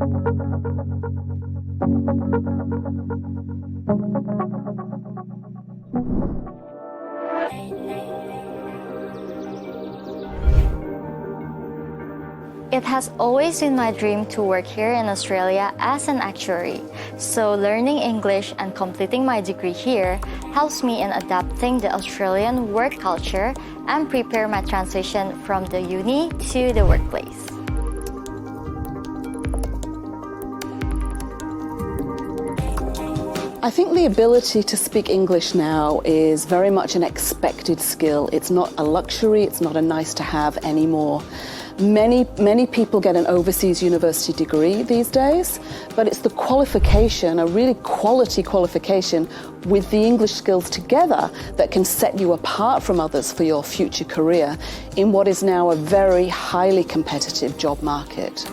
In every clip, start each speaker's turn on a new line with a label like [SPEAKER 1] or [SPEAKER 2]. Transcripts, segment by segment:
[SPEAKER 1] It has always been my dream to work here in Australia as an actuary, so learning English and completing my degree here helps me in adapting the Australian work culture and prepare my transition from the uni to the workplace.
[SPEAKER 2] I think the ability to speak English now is very much an expected skill. It's not a luxury, it's not a nice to have anymore. Many people get an overseas university degree these days, but it's the qualification, a really quality qualification with the English skills together that can set you apart from others for your future career in what is now a very highly competitive job market.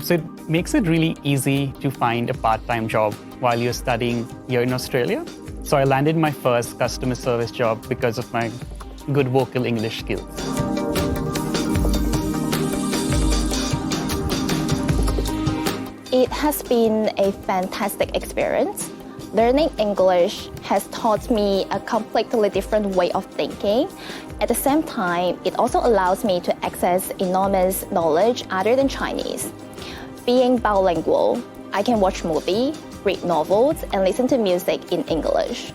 [SPEAKER 3] So it makes it really easy to find a part-time job while you're studying here in Australia. So I landed my first customer service job because of my good vocal English skills.
[SPEAKER 4] It has been a fantastic experience. Learning English has taught me a completely different way of thinking. At the same time, it also allows me to access enormous knowledge other than Chinese. Being bilingual, I can watch movies, read novels, and listen to music in English.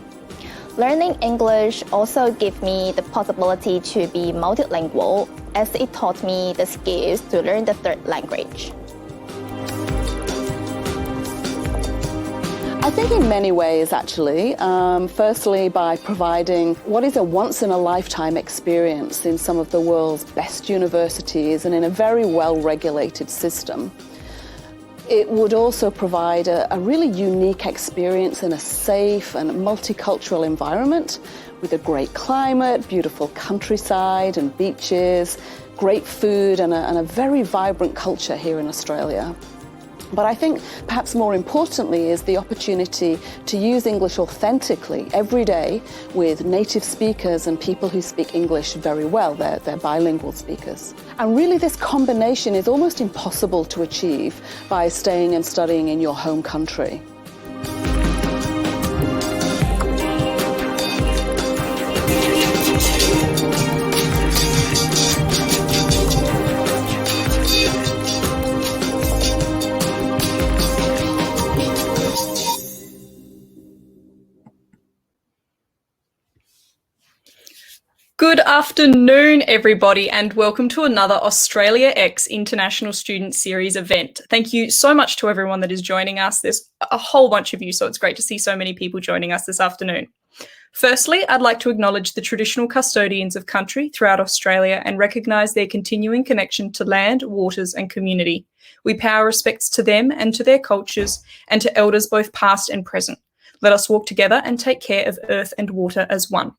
[SPEAKER 4] Learning English also gave me the possibility to be multilingual, as it taught me the skills to learn the third language.
[SPEAKER 2] I think in many ways, actually. Firstly, by providing what is a once-in-a-lifetime experience in some of the world's best universities and in a very well-regulated system. It would also provide a really unique experience in a safe and multicultural environment with a great climate, beautiful countryside and beaches, great food and a very vibrant culture here in Australia. But I think perhaps more importantly is the opportunity to use English authentically every day with native speakers and people who speak English very well. They're bilingual speakers. And really this combination is almost impossible to achieve by staying and studying in your home country.
[SPEAKER 5] Good afternoon, everybody, and welcome to another AustraliaX International Student Series event. Thank you so much to everyone that is joining us. There's a whole bunch of you, so it's great to see so many people joining us this afternoon. Firstly, I'd like to acknowledge the traditional custodians of country throughout Australia and recognise their continuing connection to land, waters and community. We pay our respects to them and to their cultures and to elders both past and present. Let us walk together and take care of earth and water as one.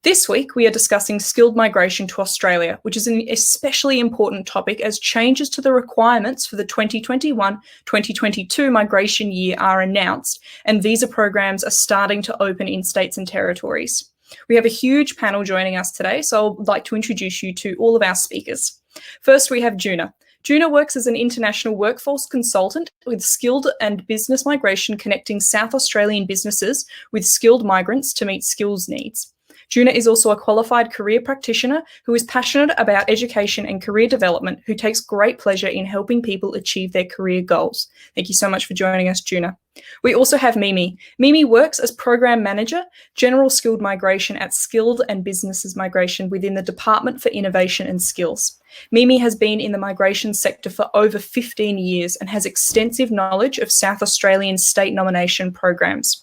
[SPEAKER 5] This week, we are discussing skilled migration to Australia, which is an especially important topic as changes to the requirements for the 2021-2022 migration year are announced, and visa programs are starting to open in states and territories. We have a huge panel joining us today, so I'd like to introduce you to all of our speakers. First, we have Juna. Juna works as an international workforce consultant with skilled and business migration, connecting South Australian businesses with skilled migrants to meet skills needs. Juna is also a qualified career practitioner who is passionate about education and career development, who takes great pleasure in helping people achieve their career goals. Thank you so much for joining us, Juna. We also have Mimi. Mimi works as Program Manager, General Skilled Migration at Skilled and Businesses Migration within the Department for Innovation and Skills. Mimi has been in the migration sector for over 15 years and has extensive knowledge of South Australian state nomination programs.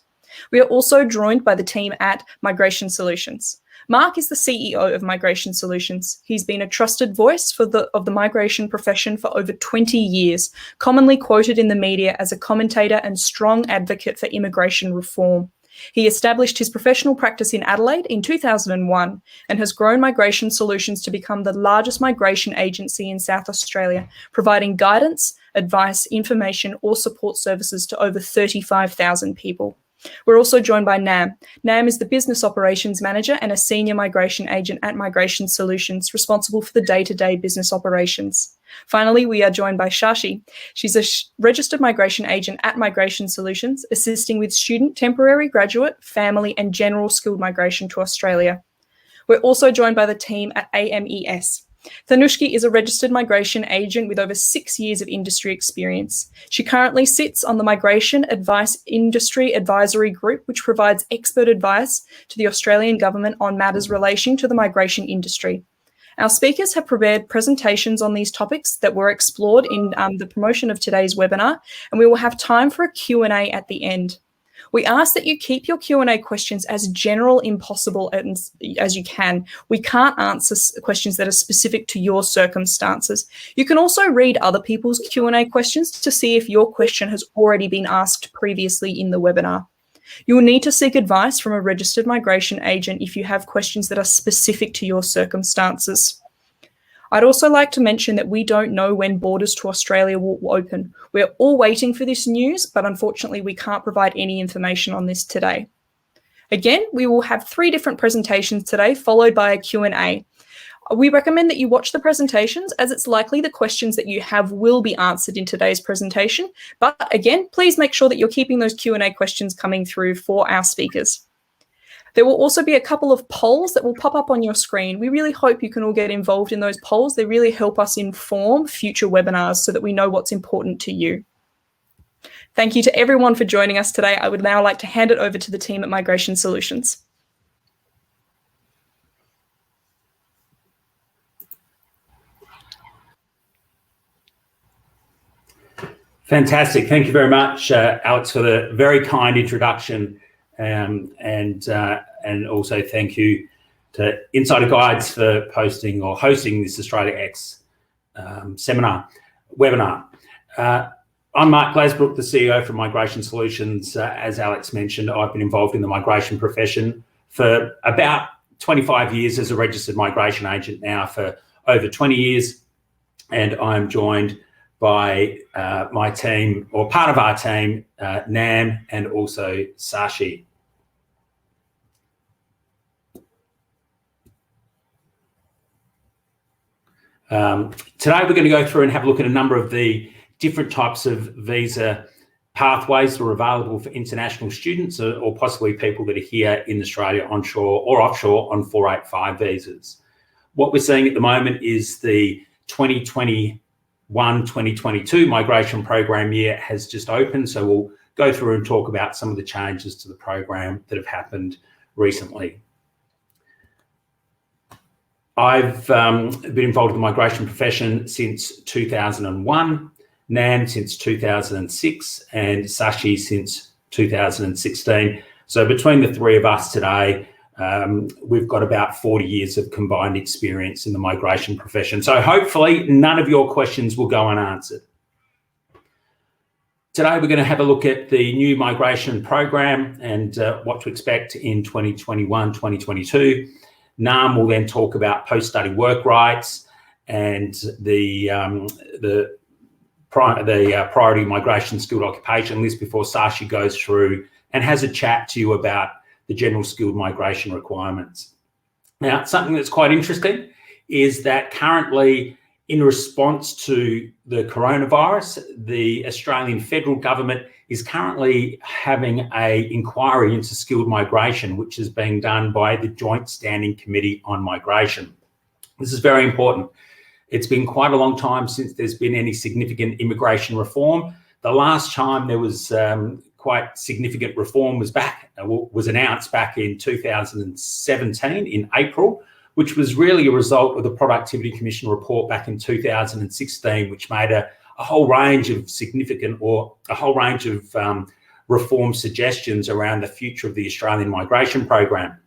[SPEAKER 5] We are also joined by the team at Migration Solutions. Mark is the CEO of Migration Solutions. He's been a trusted voice of the migration profession for over 20 years, commonly quoted in the media as a commentator and strong advocate for immigration reform. He established his professional practice in Adelaide in 2001 and has grown Migration Solutions to become the largest migration agency in South Australia, providing guidance, advice, information or support services to over 35,000 people. We're also joined by Nam. Nam is the Business Operations Manager and a Senior Migration Agent at Migration Solutions, responsible for the day-to-day business operations. Finally, we are joined by Shashi. She's a registered migration agent at Migration Solutions, assisting with student, temporary, graduate, family and general skilled migration to Australia. We're also joined by the team at AMES. Thanushki is a registered migration agent with over 6 years of industry experience. She currently sits on the Migration Advice Industry Advisory Group, which provides expert advice to the Australian government on matters relating to the migration industry. Our speakers have prepared presentations on these topics that were explored in the promotion of today's webinar, and we will have time for a Q&A at the end. We ask that you keep your Q&A questions as general as possible as you can. We can't answer questions that are specific to your circumstances. You can also read other people's Q&A questions to see if your question has already been asked previously in the webinar. You will need to seek advice from a registered migration agent if you have questions that are specific to your circumstances. I'd also like to mention that we don't know when borders to Australia will open. We're all waiting for this news, but unfortunately we can't provide any information on this today. Again, we will have 3 different presentations today, followed by a Q&A. We recommend that you watch the presentations, as it's likely the questions that you have will be answered in today's presentation. But again, please make sure that you're keeping those Q&A questions coming through for our speakers. There will also be a couple of polls that will pop up on your screen. We really hope you can all get involved in those polls. They really help us inform future webinars so that we know what's important to you. Thank you to everyone for joining us today. I would now like to hand it over to the team at Migration Solutions.
[SPEAKER 6] Fantastic. Thank you very much, Alex, for the very kind introduction. And also thank you to Insider Guides for posting or hosting this AustraliaX webinar. I'm Mark Glasbrook, the CEO from Migration Solutions. As Alex mentioned, I've been involved in the migration profession for about 25 years as a registered migration agent now for over 20 years. And I'm joined by my team, or part of our team, Nam and also Sashi. Today we're going to go through and have a look at a number of the different types of visa pathways that are available for international students or possibly people that are here in Australia onshore or offshore on 485 visas. What we're seeing at the moment is the 2021-2022 migration program year has just opened, so we'll go through and talk about some of the changes to the program that have happened recently. I've been involved in the migration profession since 2001, Nam since 2006, and Sashi since 2016. So between the 3 of us today, we've got about 40 years of combined experience in the migration profession. So hopefully none of your questions will go unanswered. Today we're going to have a look at the new migration program and what to expect in 2021-2022. Nam will then talk about post-study work rights and the priority migration skilled occupation list before Sashi goes through and has a chat to you about the general skilled migration requirements. Now, something that's quite interesting is that currently, in response to the coronavirus, the Australian federal government is currently having an inquiry into skilled migration, which is being done by the Joint Standing Committee on Migration. This is very important. It's been quite a long time since there's been any significant immigration reform. The last time there was quite significant reform was announced back in 2017 in April, which was really a result of the Productivity Commission report back in 2016, which made a whole range of reform suggestions around the future of the Australian migration program.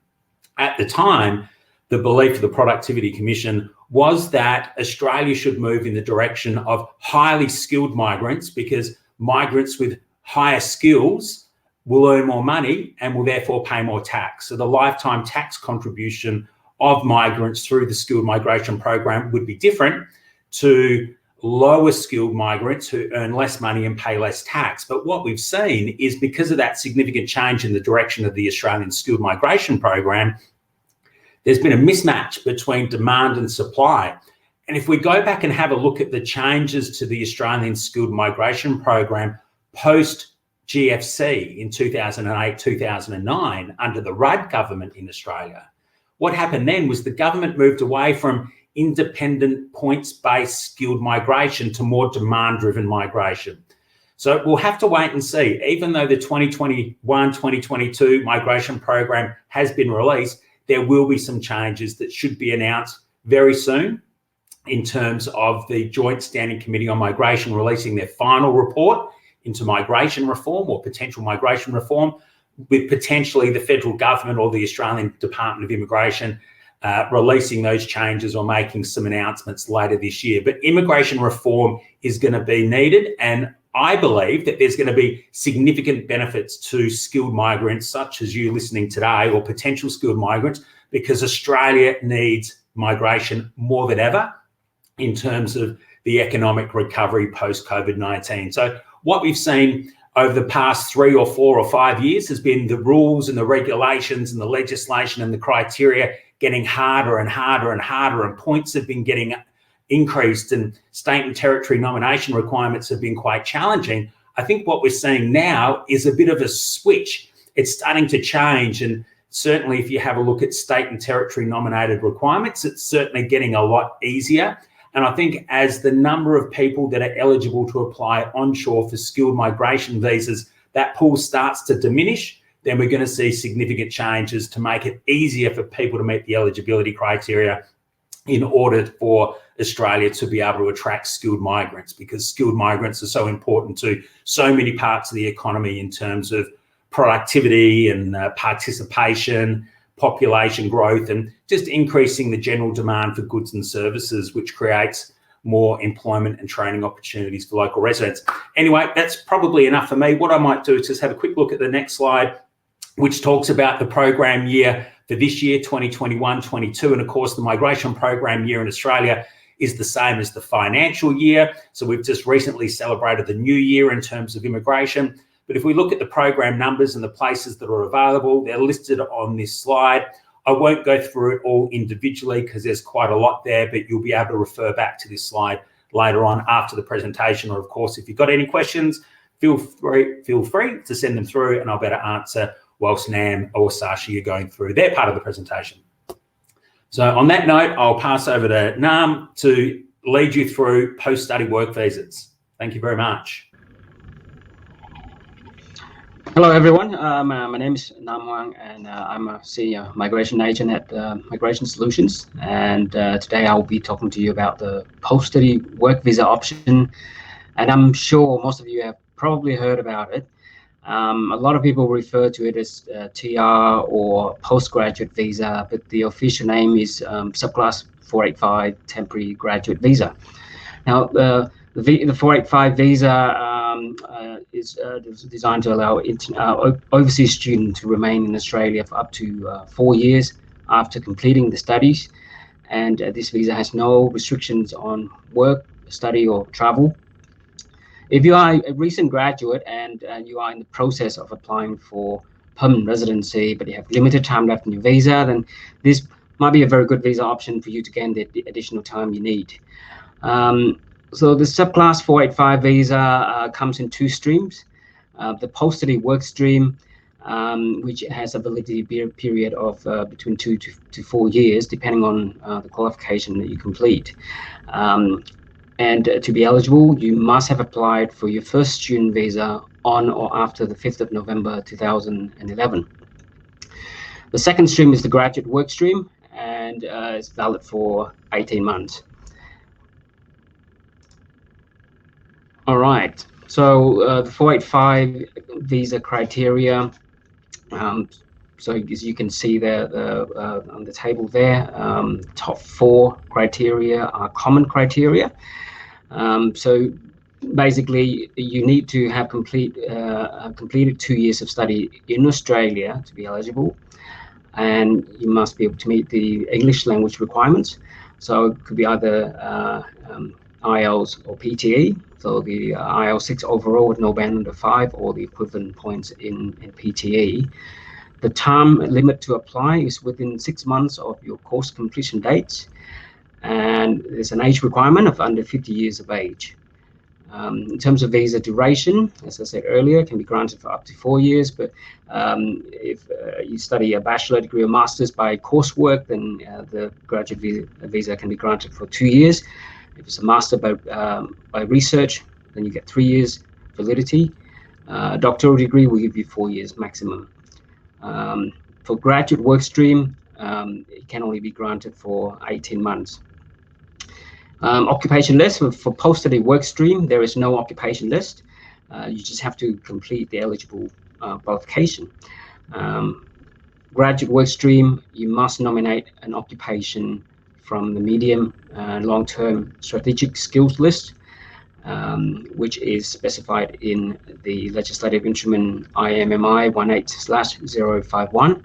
[SPEAKER 6] At the time, the belief of the Productivity Commission was that Australia should move in the direction of highly skilled migrants, because migrants with higher skills will earn more money and will therefore pay more tax. So the lifetime tax contribution of migrants through the skilled migration program would be different to lower skilled migrants who earn less money and pay less tax. But what we've seen is, because of that significant change in the direction of the Australian skilled migration program, there's been a mismatch between demand and supply. And if we go back and have a look at the changes to the Australian skilled migration program post GFC in 2008, 2009, under the Rudd government in Australia, what happened then was the government moved away from independent points-based skilled migration to more demand-driven migration. So we'll have to wait and see. Even though the 2021-2022 migration program has been released, there will be some changes that should be announced very soon in terms of the Joint Standing Committee on Migration releasing their final report into migration reform or potential migration reform, with potentially the federal government or the Australian Department of Immigration releasing those changes or making some announcements later this year. But immigration reform is going to be needed, and I believe that there's going to be significant benefits to skilled migrants such as you listening today, or potential skilled migrants, because Australia needs migration more than ever in terms of the economic recovery post-COVID-19. So what we've seen over the past 3 or 4 or 5 years has been the rules and the regulations and the legislation and the criteria getting harder and harder and harder, and points have been getting increased, and state and territory nomination requirements have been quite challenging. I think what we're seeing now is a bit of a switch. It's starting to change, and certainly if you have a look at state and territory nominated requirements, it's certainly getting a lot easier. And I think as the number of people that are eligible to apply onshore for skilled migration visas, that pool starts to diminish, then we're going to see significant changes to make it easier for people to meet the eligibility criteria in order for Australia to be able to attract skilled migrants, because skilled migrants are so important to so many parts of the economy in terms of productivity and participation, population growth, and just increasing the general demand for goods and services, which creates more employment and training opportunities for local residents. Anyway, that's probably enough for me. What I might do is just have a quick look at the next slide, which talks about the program year for this year, 2021-22. And of course, the migration program year in Australia is the same as the financial year. So we've just recently celebrated the new year in terms of immigration. But if we look at the program numbers and the places that are available, they're listed on this slide. I won't go through it all individually because there's quite a lot there, but you'll be able to refer back to this slide later on after the presentation. Or of course, if you've got any questions, feel free to send them through, and I'll better answer whilst Nam or Sashi are going through their part of the presentation. So on that note, I'll pass over to Nam to lead you through post-study work visas. Thank you very much.
[SPEAKER 7] Hello, everyone. My name is Nam Huang, and I'm a senior migration agent at Migration Solutions. And today I'll be talking to you about the post-study work visa option. And I'm sure most of you have probably heard about it. A lot of people refer to it as TR or postgraduate visa, but the official name is subclass 485 temporary graduate visa. Now, the 485 visa is designed to allow overseas students to remain in Australia for up to 4 years after completing the studies. And this visa has no restrictions on work, study, or travel. If you are a recent graduate and you are in the process of applying for permanent residency, but you have limited time left in your visa, then this might be a very good visa option for you to gain the additional time you need. So the subclass 485 visa comes in 2 streams. The post-study work stream, which has a validity period of between 2 to 4 years, depending on the qualification that you complete. And to be eligible, you must have applied for your first student visa on or after the 5th of November 2011. The second stream is the graduate work stream, and it's valid for 18 months. All right, so the 485 visa criteria. So as you can see there on the table there, top 4 criteria are common criteria. So basically, you need to have completed 2 years of study in Australia to be eligible, and you must be able to meet the English language requirements. So it could be either IELTS or PTE. So the IELTS 6 overall with no band under 5, or the equivalent points in PTE. The time limit to apply is within 6 months of your course completion dates, and there's an age requirement of under 50 years of age. In terms of visa duration, as I said earlier, it can be granted for up to 4 years, but if you study a bachelor degree or master's by coursework, then the graduate visa can be granted for 2 years. If it's a master by research, then you get 3 years validity. Doctoral degree will give you 4 years maximum. For graduate work stream, it can only be granted for 18 months. Occupation list for post-study work stream, there is no occupation list. You just have to complete the eligible qualification. Graduate work stream, you must nominate an occupation from the medium long-term strategic skills list, which is specified in the legislative instrument IMMI 18/051.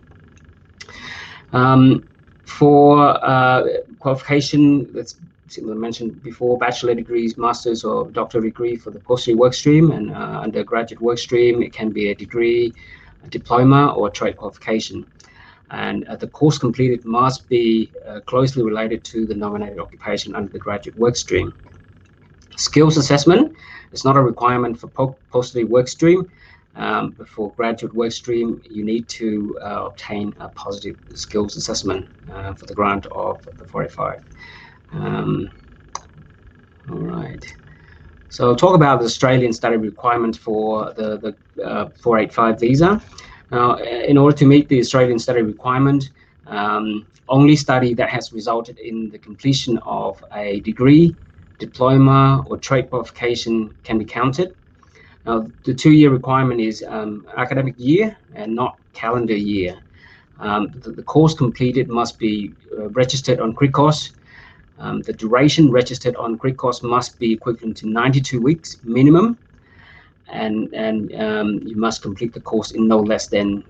[SPEAKER 7] For qualification, that's similar mentioned before, bachelor degrees, master's or doctoral degree for the post-study work stream, and undergraduate work stream, it can be a degree, a diploma, or a trade qualification. And the course completed must be closely related to the nominated occupation under the graduate work stream. Skills assessment is not a requirement for post-study work stream, but for graduate work stream, you need to obtain a positive skills assessment for the grant of the 485. All right. So talk about the Australian study requirements for the 485 visa. Now, in order to meet the Australian study requirement, only study that has resulted in the completion of a degree, diploma, or trade qualification can be counted. Now, the 2-year requirement is academic year and not calendar year. The course completed must be registered on CRICOS. The duration registered on CRICOS must be equivalent to 92 weeks minimum, and you must complete the course in no less than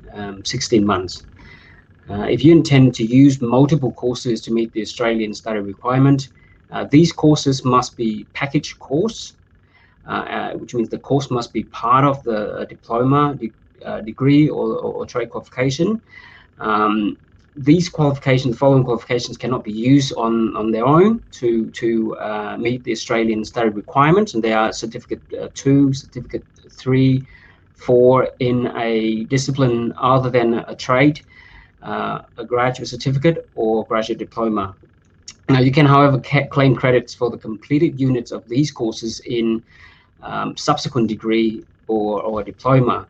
[SPEAKER 7] 16 months. If you intend to use multiple courses to meet the Australian study requirement, these courses must be package course, which means the course must be part of the diploma, degree, or trade qualification. These qualifications, following qualifications, cannot be used on their own to meet the Australian study requirements, and they are Certificate 2, Certificate 3, 4 in a discipline other than a trade, a graduate certificate, or graduate diploma. Now, you can, however, claim credits for the completed units of these courses in subsequent degree or diploma.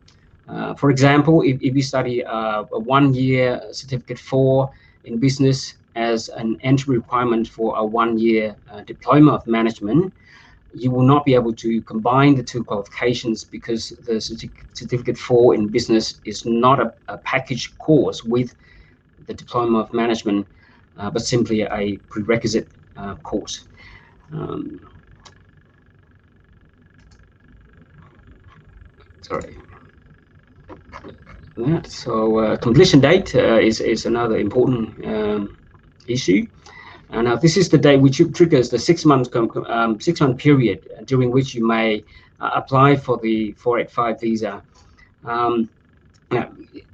[SPEAKER 7] For example, if you study a 1-year Certificate 4 in business as an entry requirement for a 1-year diploma of management, you will not be able to combine the two qualifications because the Certificate 4 in business is not a package course with the diploma of management, but simply a prerequisite course. Sorry. So completion date is another important issue. And now this is the date which triggers the 6-month period during which you may apply for the 485 visa. Now,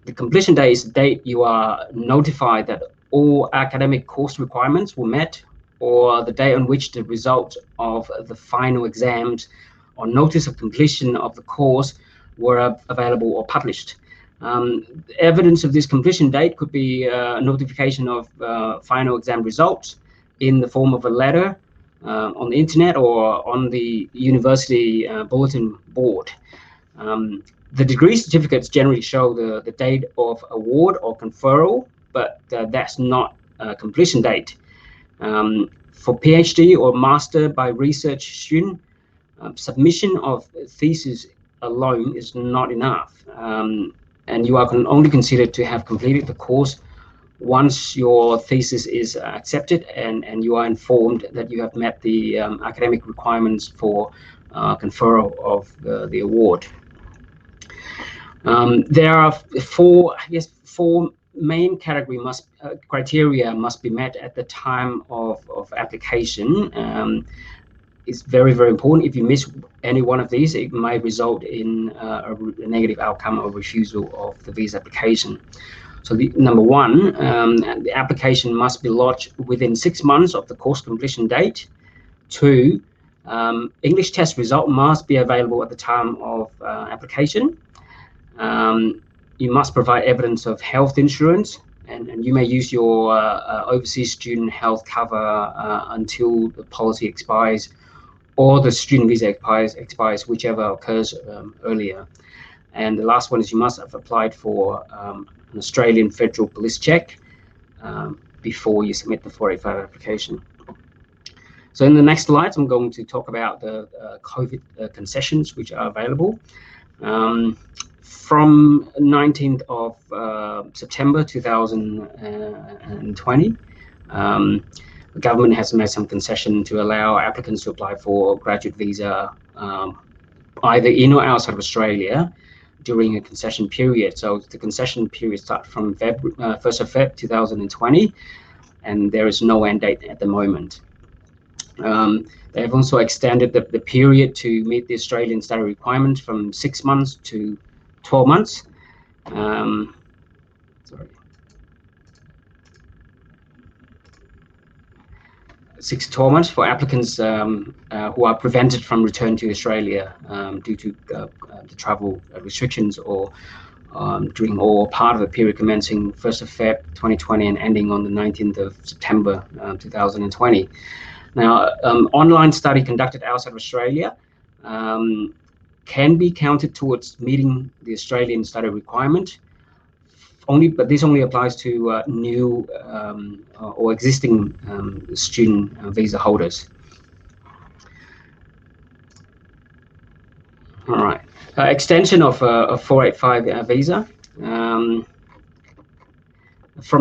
[SPEAKER 7] the completion date is the date you are notified that all academic course requirements were met, or the day on which the results of the final exams or notice of completion of the course were available or published. Evidence of this completion date could be a notification of final exam results in the form of a letter on the internet or on the university bulletin board. The degree certificates generally show the date of award or conferral, but that's not a completion date. For PhD or master by research student, submission of thesis alone is not enough. And you are only considered to have completed the course once your thesis is accepted and you are informed that you have met the academic requirements for conferral of the award. There are four main criteria must be met at the time of application. It's very, very important. If you miss any one of these, it may result in a negative outcome or refusal of the visa application. So number one, the application must be lodged within 6 months of the course completion date. 2, English test result must be available at the time of application. You must provide evidence of health insurance, and you may use your overseas student health cover until the policy expires or the student visa expires, whichever occurs earlier. And the last one is you must have applied for an Australian Federal Police check before you submit the 485 application. So in the next slides, I'm going to talk about the COVID concessions which are available. From 19th of September 2020, the government has made some concession to allow applicants to apply for graduate visa either in or outside of Australia during a concession period. So the concession period starts from 1st of Feb 2020, and there is no end date at the moment. They have also extended the period to meet the Australian study requirement from 6 months to 12 months. Sorry. 6 to 12 months for applicants who are prevented from return to Australia due to the travel restrictions or during or part of a period commencing 1st of Feb 2020 and ending on the 19th of September 2020. Now, online study conducted outside of Australia can be counted towards meeting the Australian study requirement, but this only applies to new or existing student visa holders. All right, extension of 485 visa. From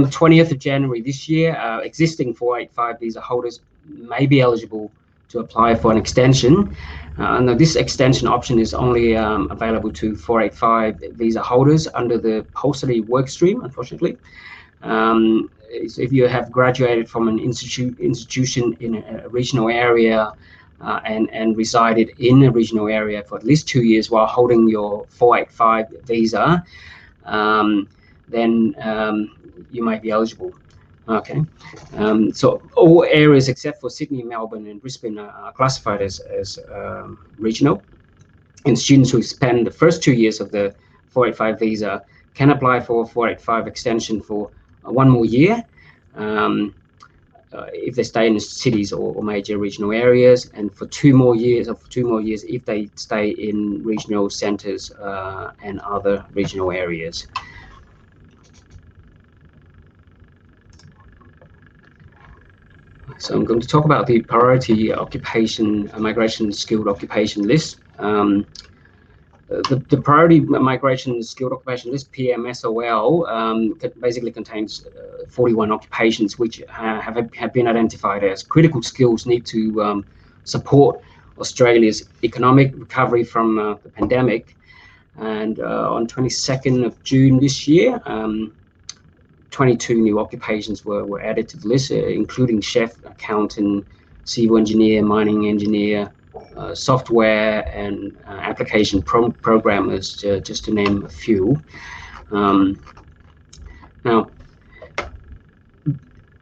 [SPEAKER 7] the 20th of January this year, existing 485 visa holders may be eligible to apply for an extension. And this extension option is only available to 485 visa holders under the post-study work stream, unfortunately. If you have graduated from an institution in a regional area and resided in a regional area for at least 2 years while holding your 485 visa, then you might be eligible. Okay, so all areas except for Sydney, Melbourne, and Brisbane are classified as regional. And students who spend the first 2 years of the 485 visa can apply for a 485 extension for 1 more year if they stay in the cities or major regional areas, and for 2 more years, if they stay in regional centres and other regional areas. So I'm going to talk about the priority occupation migration skilled occupation list. The priority migration skilled occupation list, PMSOL, basically contains 41 occupations which have been identified as critical skills need to support Australia's economic recovery from the pandemic. And on 22nd of June this year, 22 new occupations were added to the list, including chef, accountant, civil engineer, mining engineer, software and application programmers, just to name a few. Now,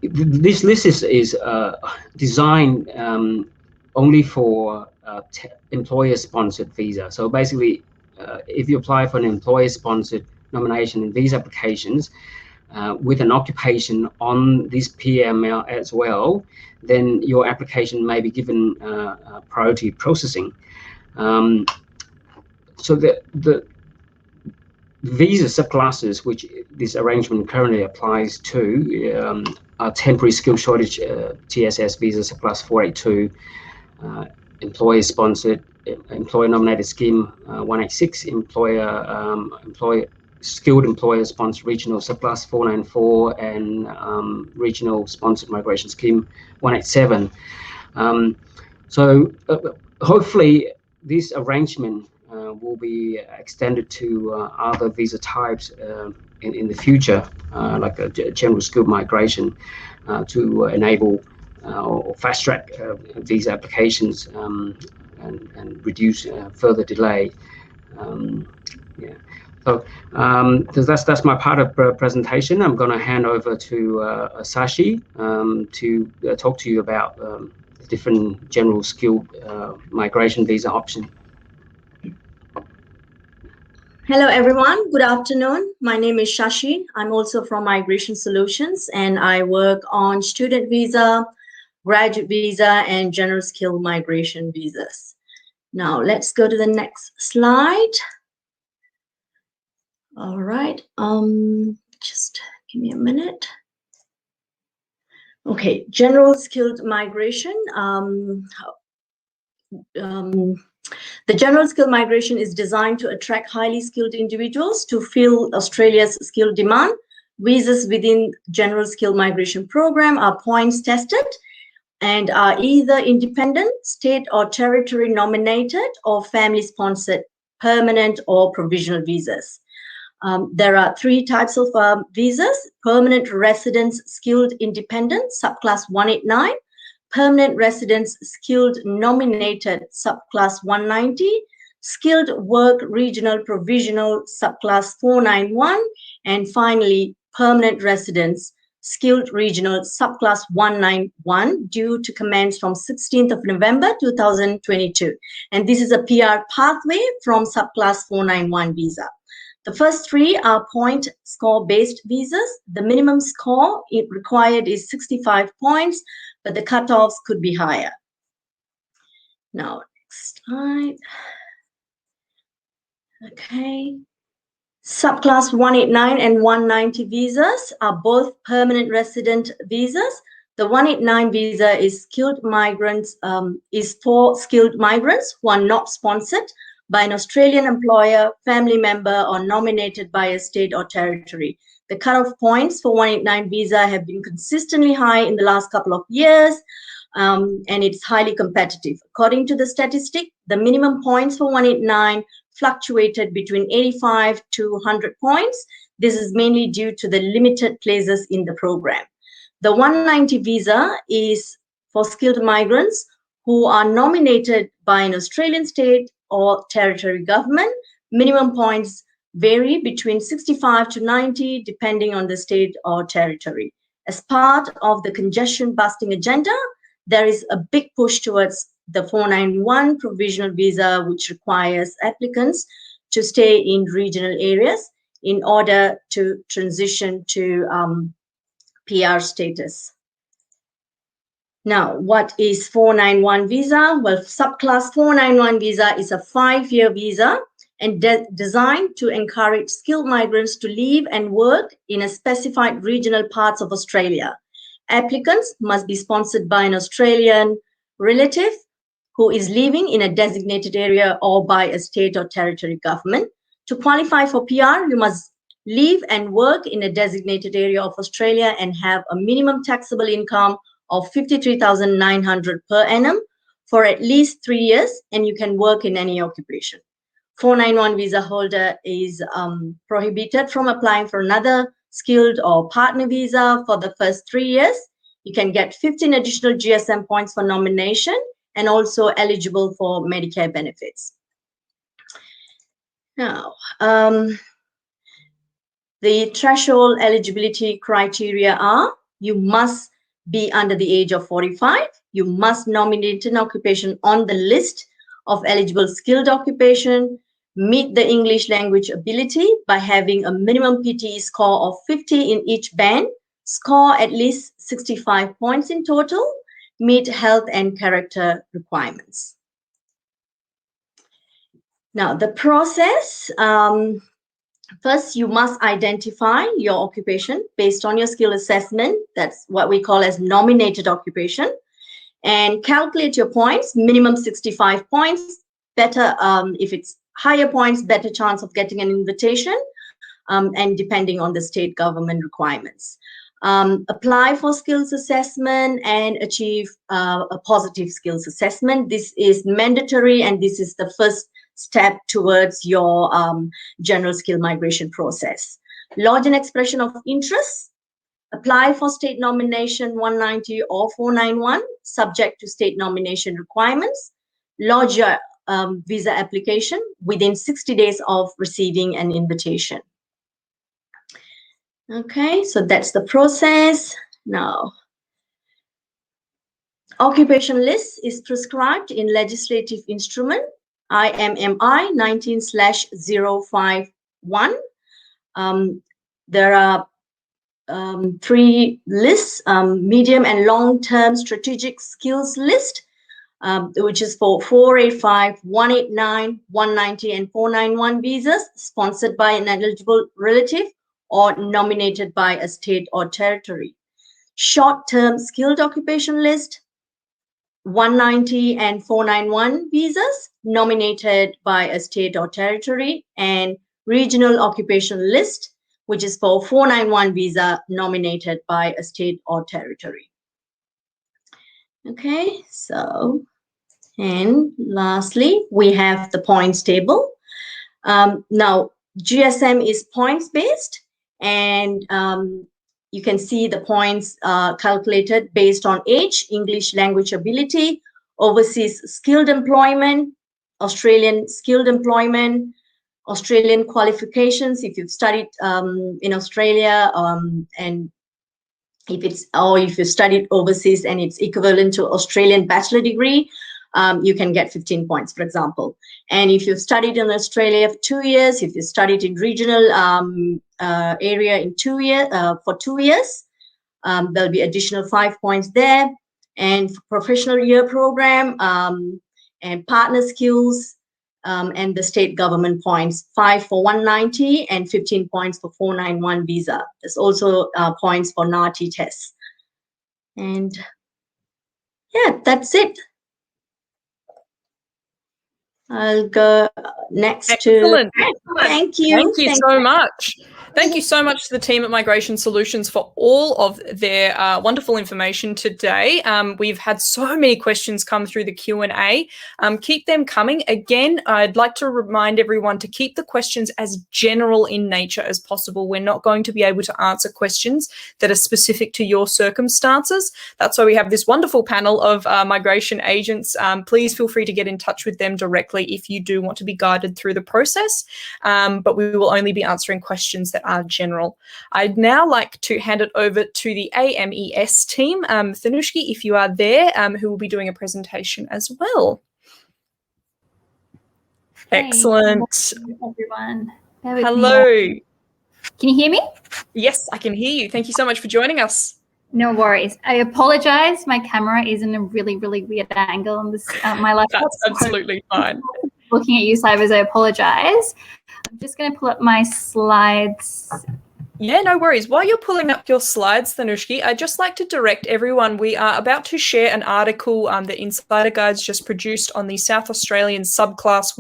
[SPEAKER 7] this list is designed only for employer-sponsored visa. So basically, if you apply for an employer-sponsored nomination in these applications, with an occupation on this PML as well, then your application may be given priority processing. So the visa subclasses which this arrangement currently applies to are temporary skill shortage TSS visa subclass 482, employer-sponsored, employer-nominated scheme 186, skilled employer-sponsored regional subclass 494, and regional sponsored migration scheme 187. So hopefully this arrangement will be extended to other visa types in the future, like a general skilled migration, to enable or fast-track visa applications and reduce further delay. Yeah. So that's my part of presentation. I'm going to hand over to Sashi to talk to you about the different general skill migration visa options.
[SPEAKER 8] Hello, everyone. Good afternoon. My name is Shashi. I'm also from Migration Solutions, and I work on student visa, graduate visa, and general skill migration visas. Now, let's go to the next slide. All right. Just give me a minute. Okay, general skilled migration. The general skill migration is designed to attract highly skilled individuals to fill Australia's skill demand. Visas within general skill migration program are points tested and are either independent, state or territory nominated, or family sponsored, permanent or provisional visas. There are three types of visas: permanent residence skilled independent, subclass 189, permanent residence skilled nominated, subclass 190, skilled work regional provisional, subclass 491, and finally permanent residence skilled regional, subclass 191, due to commence from 16th of November 2022. And this is a PR pathway from subclass 491 visa. The first three are point score based visas. The minimum score required is 65 points, but the cutoffs could be higher. Now, next slide. Okay. Subclass 189 and 190 visas are both permanent resident visas. The 189 visa is skilled migrants, is for skilled migrants who are not sponsored by an Australian employer, family member, or nominated by a state or territory. The cutoff points for 189 visa have been consistently high in the last couple of years, and it's highly competitive. According to the statistic, the minimum points for 189 fluctuated between 85 to 100 points. This is mainly due to the limited places in the program. The 190 visa is for skilled migrants who are nominated by an Australian state or territory government. Minimum points vary between 65 to 90, depending on the state or territory. As part of the congestion busting agenda, there is a big push towards the 491 provisional visa, which requires applicants to stay in regional areas in order to transition to PR status. Now, what is 491 visa? Well, subclass 491 visa is a 5-year visa and designed to encourage skilled migrants to live and work in a specified regional parts of Australia. Applicants must be sponsored by an Australian relative who is living in a designated area or by a state or territory government. To qualify for PR, you must live and work in a designated area of Australia and have a minimum taxable income of $53,900 per annum for at least 3 years, and you can work in any occupation. 491 visa holder is prohibited from applying for another skilled or partner visa for the first 3 years. You can get 15 additional GSM points for nomination and also eligible for Medicare benefits. Now, the threshold eligibility criteria are: you must be under the age of 45, you must nominate an occupation on the list of eligible skilled occupation, meet the English language ability by having a minimum PTE score of 50 in each band, score at least 65 points in total, meet health and character requirements. Now, the process, first, you must identify your occupation based on your skill assessment. That's what we call as nominated occupation. And calculate your points, minimum 65 points. Better, if it's higher points, better chance of getting an invitation, and depending on the state government requirements. Apply for skills assessment and achieve a positive skills assessment. This is mandatory, and this is the first step towards your general skill migration process. Lodge an expression of interest. Apply for state nomination 190 or 491, subject to state nomination requirements. Lodge your visa application within 60 days of receiving an invitation. Okay, so that's the process. Now, occupation list is prescribed in Legislative Instrument IMMI 19/051. There are 3 lists, medium and long-term strategic skills list, which is for 485, 189, 190, and 491 visas, sponsored by an eligible relative or nominated by a state or territory. Short-term skilled occupation list, 190 and 491 visas, nominated by a state or territory, and regional occupation list, which is for 491 visa, nominated by a state or territory. Okay, so, and lastly, we have the points table. Now, GSM is points-based, and you can see the points calculated based on age, English language ability, overseas skilled employment, Australian skilled employment, Australian qualifications if you've studied in Australia, and if you studied overseas and it's equivalent to Australian bachelor degree, you can get 15 points, for example. And if you've studied in Australia for 2 years, if you studied in regional area in 2 years, for 2 years, there'll be additional 5 points there. And for professional year program and partner skills and the state government points, 5 for 190 and 15 points for 491 visa. There's also points for NAATI tests. And yeah, that's it. I'll go next.
[SPEAKER 5] Excellent.
[SPEAKER 8] To... Thank you.
[SPEAKER 5] Thank you so much. Thank you so much to the team at Migration Solutions for all of their wonderful information today. We've had so many questions come through the Q&A. Keep them coming. Again, I'd like to remind everyone to keep the questions as general in nature as possible. We're not going to be able to answer questions that are specific to your circumstances. That's why we have this wonderful panel of migration agents. Please feel free to get in touch with them directly if you do want to be guided through the process. But we will only be answering questions that are general. I'd now like to hand it over to the AMES team. Thanushki, if you are there, who will be doing a presentation as well.
[SPEAKER 9] Hey,
[SPEAKER 5] excellent.
[SPEAKER 9] Everyone.
[SPEAKER 5] Hello.
[SPEAKER 9] Can you hear me?
[SPEAKER 5] Yes, I can hear you. Thank you so much for joining us.
[SPEAKER 9] No worries. I apologize. My camera is in a really, really weird angle on this my laptop.
[SPEAKER 5] That's absolutely fine.
[SPEAKER 9] Looking at you, Cybers, I apologize. I'm just going to pull up my slides.
[SPEAKER 5] Yeah, no worries. While you're pulling up your slides, Thanushki, I'd just like to direct everyone. We are about to share an article that Insider Guides just produced on the South Australian subclass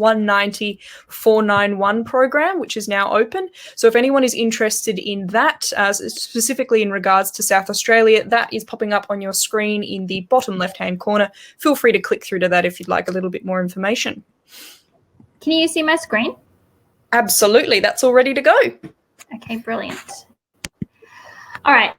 [SPEAKER 5] 190-491 program, which is now open. So if anyone is interested in that, specifically in regards to South Australia, that is popping up on your screen in the bottom left-hand corner. Feel free to click through to that if you'd like a little bit more information.
[SPEAKER 9] Can you see my screen?
[SPEAKER 5] Absolutely. That's all ready to go.
[SPEAKER 9] Okay, brilliant. All right.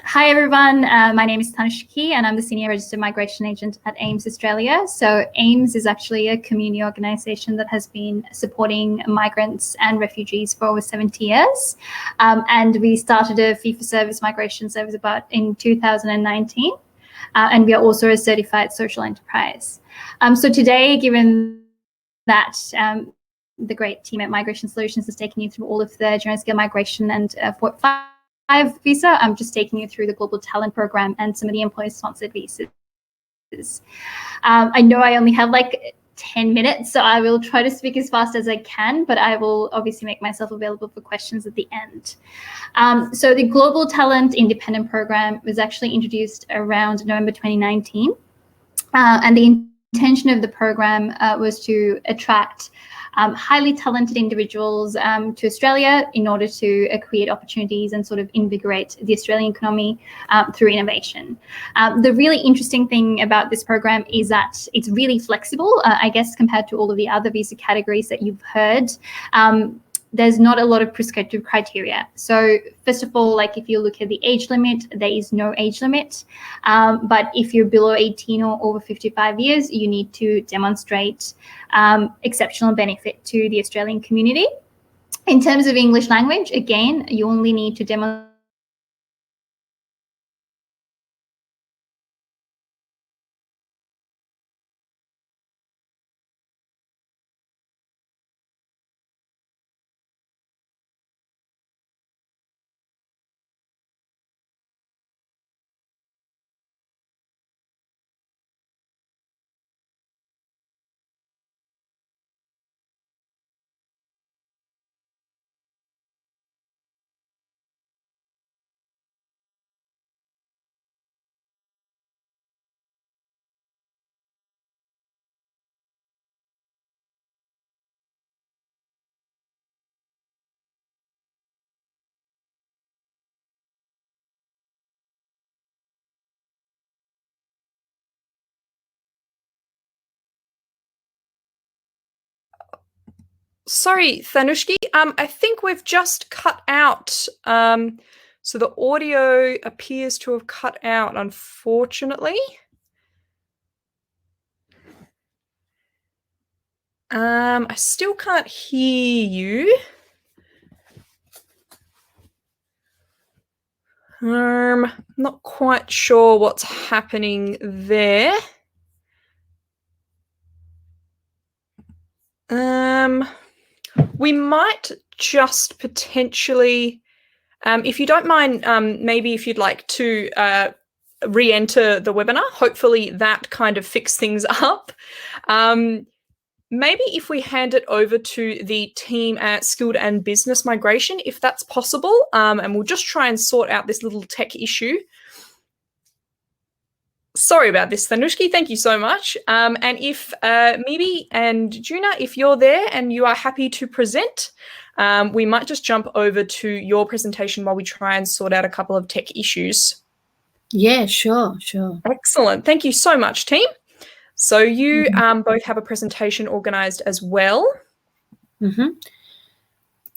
[SPEAKER 9] Hi, everyone. My name is Thanushki, and I'm the Senior Registered Migration Agent at AIMS Australia. So AIMS is actually a community organisation that has been supporting migrants and refugees for over 70 years. And we started a fee-for-service migration service in 2019. And we are also a certified social enterprise. So today, given that the great team at Migration Solutions has taken you through all of the general scale migration and 485 visa, I'm just taking you through the Global Talent Program and some of the employer-sponsored visas. I know I only have like 10 minutes, so I will try to speak as fast as I can, but I will obviously make myself available for questions at the end. So the Global Talent Independent Program was actually introduced around November 2019, and the intention of the program was to attract highly talented individuals to Australia in order to create opportunities and sort of invigorate the Australian economy through innovation. The really interesting thing about this program is that it's really flexible, I guess, compared to all of the other visa categories that you've heard. there's not a lot of prescriptive criteria. So first of all, like if you look at the age limit, there is no age limit. But if you're below 18 or over 55 years, you need to demonstrate exceptional benefit to the Australian community. In terms of English language, again, you only need to demonstrate
[SPEAKER 5] Sorry, Thanushki. I think we've just cut out. So the audio appears to have cut out, unfortunately. I still can't hear you. Not quite sure what's happening there. We might just potentially, if you don't mind, maybe if you'd like to re-enter the webinar, hopefully that kind of fix things up. Maybe if we hand it over to the team at Skilled and Business Migration, if that's possible, and we'll just try and sort out this little tech issue. Sorry about this, Thanushki. Thank you so much. And if Mimi and Juna, if you're there and you are happy to present, we might just jump over to your presentation while we try and sort out a couple of tech issues.
[SPEAKER 10] Yeah, sure.
[SPEAKER 5] Excellent. Thank you so much, team. So you both have a presentation organised as well.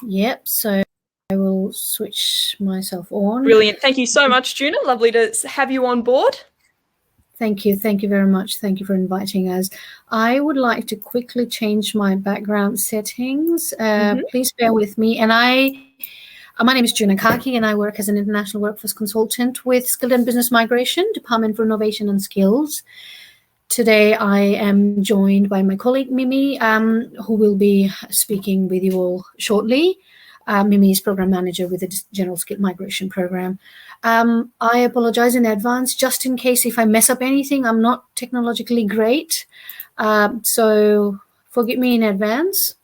[SPEAKER 10] Yep, so I will switch myself on.
[SPEAKER 5] Brilliant. Thank you so much, Juna. Lovely to have you on board.
[SPEAKER 10] Thank you very much. Thank you for inviting us. I would like to quickly change my background settings. Please bear with me. And my name is Juna Kaki, and I work as an international workforce consultant with Skilled and Business Migration, Department for Innovation and Skills. Today, I am joined by my colleague, Mimi, who will be speaking with you all shortly. Mimi is Program Manager with the General Skilled Migration Program. I apologize in advance, just in case if I mess up anything. I'm not technologically great, so forgive me in advance.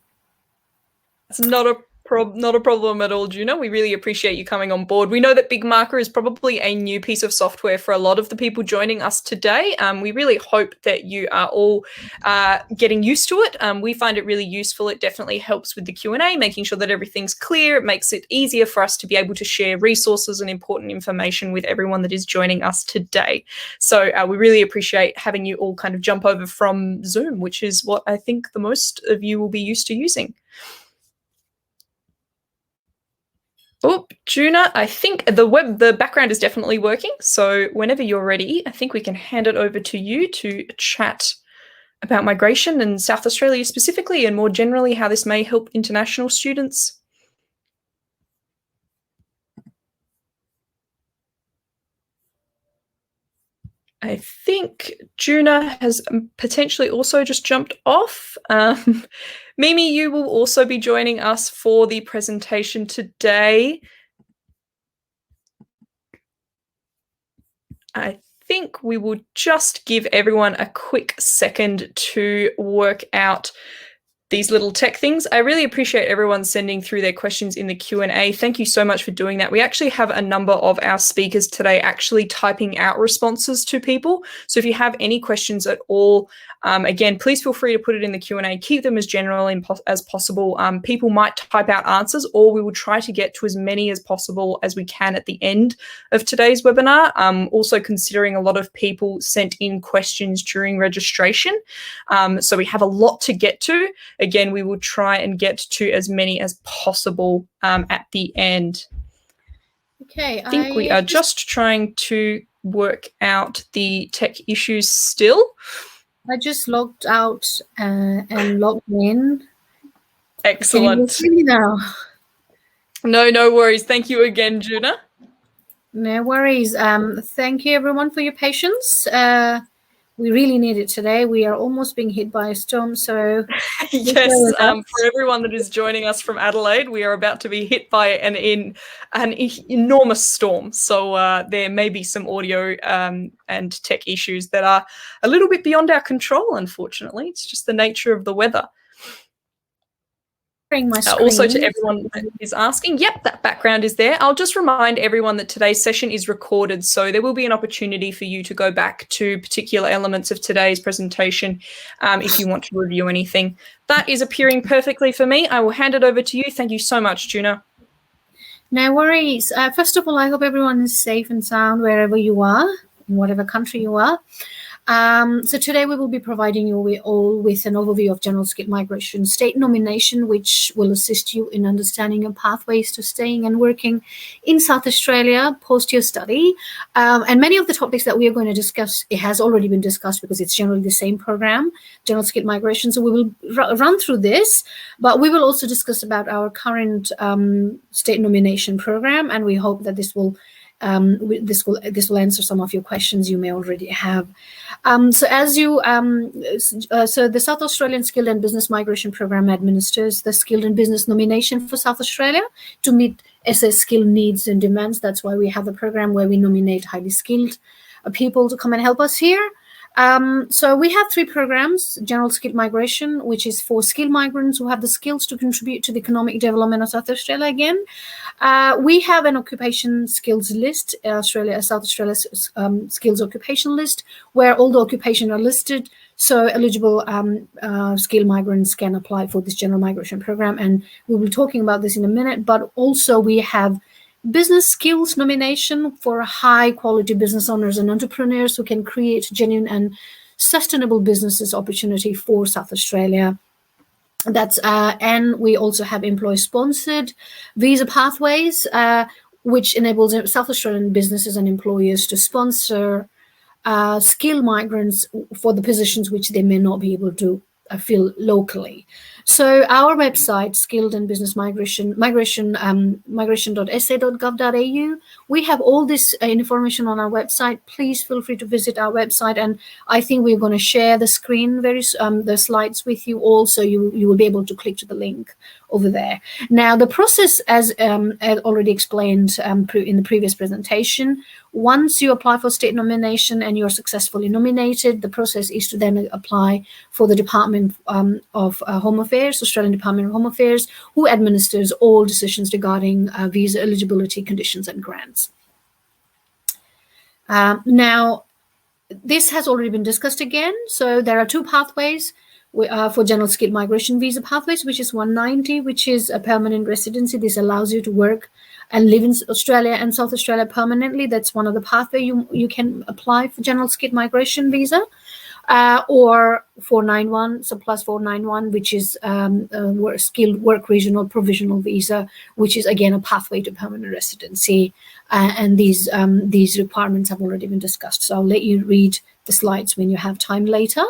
[SPEAKER 5] It's not a problem at all, Juna. We really appreciate you coming on board. We know that Big Marker is probably a new piece of software for a lot of the people joining us today. We really hope that you are all getting used to it. We find it really useful. It definitely helps with the Q&A, making sure that everything's clear. It makes it easier for us to be able to share resources and important information with everyone that is joining us today. So we really appreciate having you all kind of jump over from Zoom, which is what I think the most of you will be used to using. Oh, Juna, I think the background is definitely working. So whenever you're ready, I think we can hand it over to you to chat about migration and South Australia specifically, and more generally how this may help international students. I think Juna has potentially also just jumped off. Mimi, you will also be joining us for the presentation today. I think we will just give everyone a quick second to work out these little tech things. I really appreciate everyone sending through their questions in the Q&A. Thank you so much for doing that. We actually have a number of our speakers today actually typing out responses to people. So if you have any questions at all, again, please feel free to put it in the Q&A. Keep them as general as possible. People might type out answers, or we will try to get to as many as possible as we can at the end of today's webinar. Also considering a lot of people sent in questions during registration. So we have a lot to get to. again, we will try and get to as many as possible at the end.
[SPEAKER 10] Okay,
[SPEAKER 5] I think we are just trying to work out the tech issues still.
[SPEAKER 10] I just logged out and logged in.
[SPEAKER 5] Excellent.
[SPEAKER 10] Can you see me now?
[SPEAKER 5] No worries. Thank you again, Juna.
[SPEAKER 10] No worries. Thank you everyone for your patience. We really need it today. We are almost being hit by a storm, so
[SPEAKER 5] yes, for everyone that is joining us from Adelaide, we are about to be hit by an enormous storm. So there may be some audio and tech issues that are a little bit beyond our control, unfortunately. It's just the nature of the weather. Also to everyone that is asking, yep, that background is there. I'll just remind everyone that today's session is recorded, so there will be an opportunity for you to go back to particular elements of today's presentation if you want to review anything. That is appearing perfectly for me. I will hand it over to you. Thank you so much, Juna.
[SPEAKER 10] No worries. First of all, I hope everyone is safe and sound wherever you are, in whatever country you are. So today we will be providing you with an overview of general skilled migration state nomination, which will assist you in understanding your pathways to staying and working in South Australia post your study. And many of the topics that we are going to discuss, it has already been discussed because it's generally the same program, general skilled migration. So we will run through this, but we will also discuss about our current state nomination program, and we hope that this will answer some of your questions you may already have. So the South Australian Skilled and Business Migration Program administers the Skilled and Business nomination for South Australia to meet SA skill needs and demands. That's why we have a program where we nominate highly skilled people to come and help us here. So we have 3 programs: General Skilled Migration, which is for skilled migrants who have the skills to contribute to the economic development of South Australia again. We have an occupation skills list, South Australia's skills occupation list, where all the occupations are listed. So eligible skilled migrants can apply for this general migration program. And we'll be talking about this in a minute, but also we have business skills nomination for high quality business owners and entrepreneurs who can create genuine and sustainable businesses opportunity for South Australia. That's and we also have employee sponsored visa pathways, which enables South Australian businesses and employers to sponsor skilled migrants for the positions which they may not be able to fill locally. So our website, Skilled and Business migration.sa.gov.au, we have all this information on our website. Please feel free to visit our website, and I think we're going to share the screen the slides with you all, so you will be able to click to the link over there. Now the process, as already explained in the previous presentation, once you apply for state nomination and you're successfully nominated, the process is to then apply for the Department of Home Affairs, Australian Department of Home Affairs, who administers all decisions regarding visa eligibility, conditions and grants. Now, this has already been discussed again. So there are 2 pathways for general skilled migration visa pathways, which is 190, which is a permanent residency. This allows you to work and live in Australia and South Australia permanently. That's one of the pathways you can apply for general skilled migration visa. Or 491, plus 491, which is skilled work regional provisional visa, which is again a pathway to permanent residency. And these requirements have already been discussed. So I'll let you read the slides when you have time later.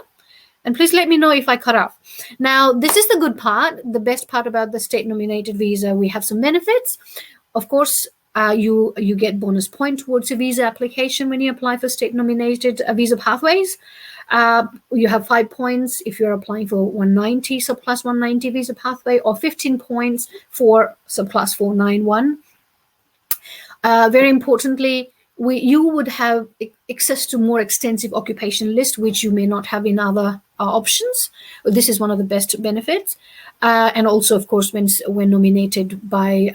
[SPEAKER 10] And please let me know if I cut off. Now, this is the good part, the best part about the state nominated visa. We have some benefits. Of course, you get bonus point towards your visa application when you apply for state nominated visa pathways. You have 5 points if you're applying for 190, so plus 190 visa pathway, or 15 points for so plus 491. Very importantly, you would have access to more extensive occupation list, which you may not have in other options. This is one of the best benefits. And also, of course, when nominated by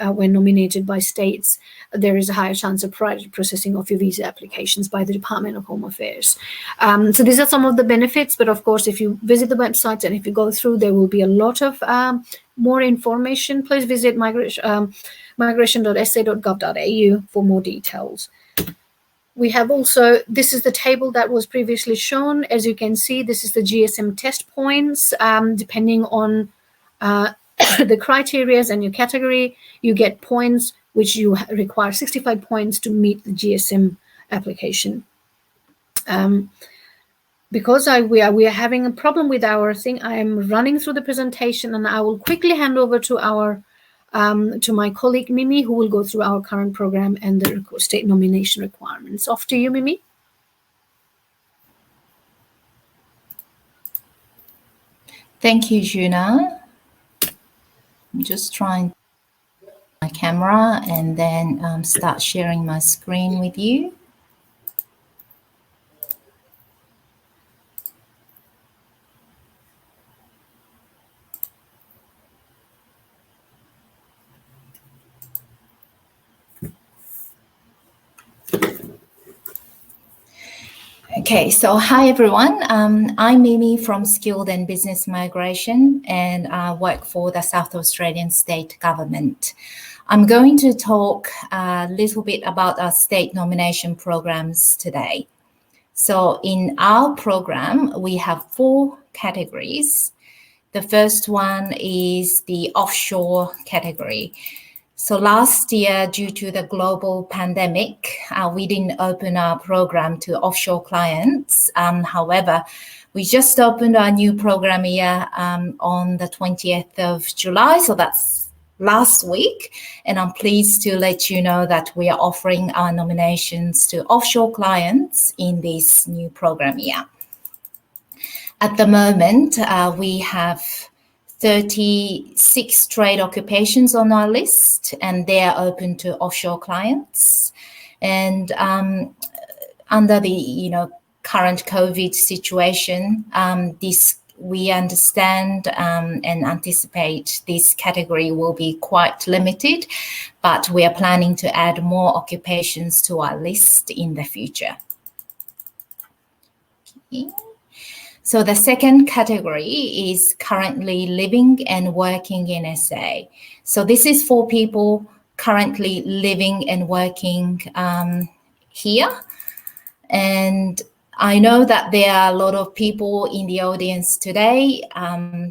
[SPEAKER 10] states, there is a higher chance of priority processing of your visa applications by the Department of Home Affairs. So these are some of the benefits. But of course, if you visit the website and if you go through, there will be a lot of more information. Please visit migration.sa.gov.au for more details. We have also, this is the table that was previously shown. As you can see, this is the GSM test points. Depending on the criterias and your category, you get points, which you require 65 points to meet the GSM application. Because we are having a problem with our thing, I am running through the presentation, and I will quickly hand over to our to my colleague Mimi, who will go through our current program and the state nomination requirements. Off to you, Mimi.
[SPEAKER 11] Thank you, Juna. I'm just trying my camera and then start sharing my screen with you. Okay, so hi everyone. I'm Mimi from Skilled and Business Migration, and I work for the South Australian State Government. I'm going to talk a little bit about our state nomination programs today. So in our program, we have 4 categories. The first one is the offshore category. So last year, due to the global pandemic, we didn't open our program to offshore clients. However, we just opened our new program here on the 20th of July. So that's last week. And I'm pleased to let you know that we are offering our nominations to offshore clients in this new program here. At the moment, we have 36 trade occupations on our list, and they are open to offshore clients. And under the current COVID situation, we understand and anticipate this category will be quite limited, but we are planning to add more occupations to our list in the future. Okay. So the second category is currently living and working in SA. So this is for people currently living and working here. And I know that there are a lot of people in the audience today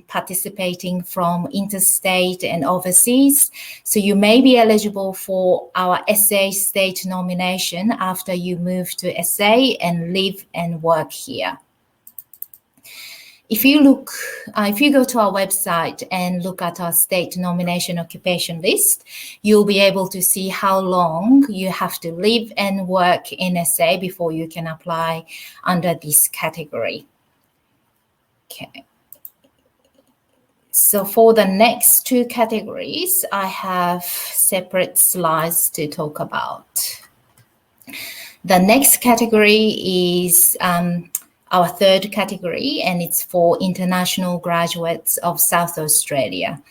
[SPEAKER 11] participating from interstate and overseas. So you may be eligible for our SA state nomination after you move to SA and live and work here. If you go to our website and look at our state nomination occupation list, you'll be able to see how long you have to live and work in SA before you can apply under this category. Okay. So for the next 2 categories, I have separate slides to talk about. The next category is our third category, and it's for international graduates of South Australia.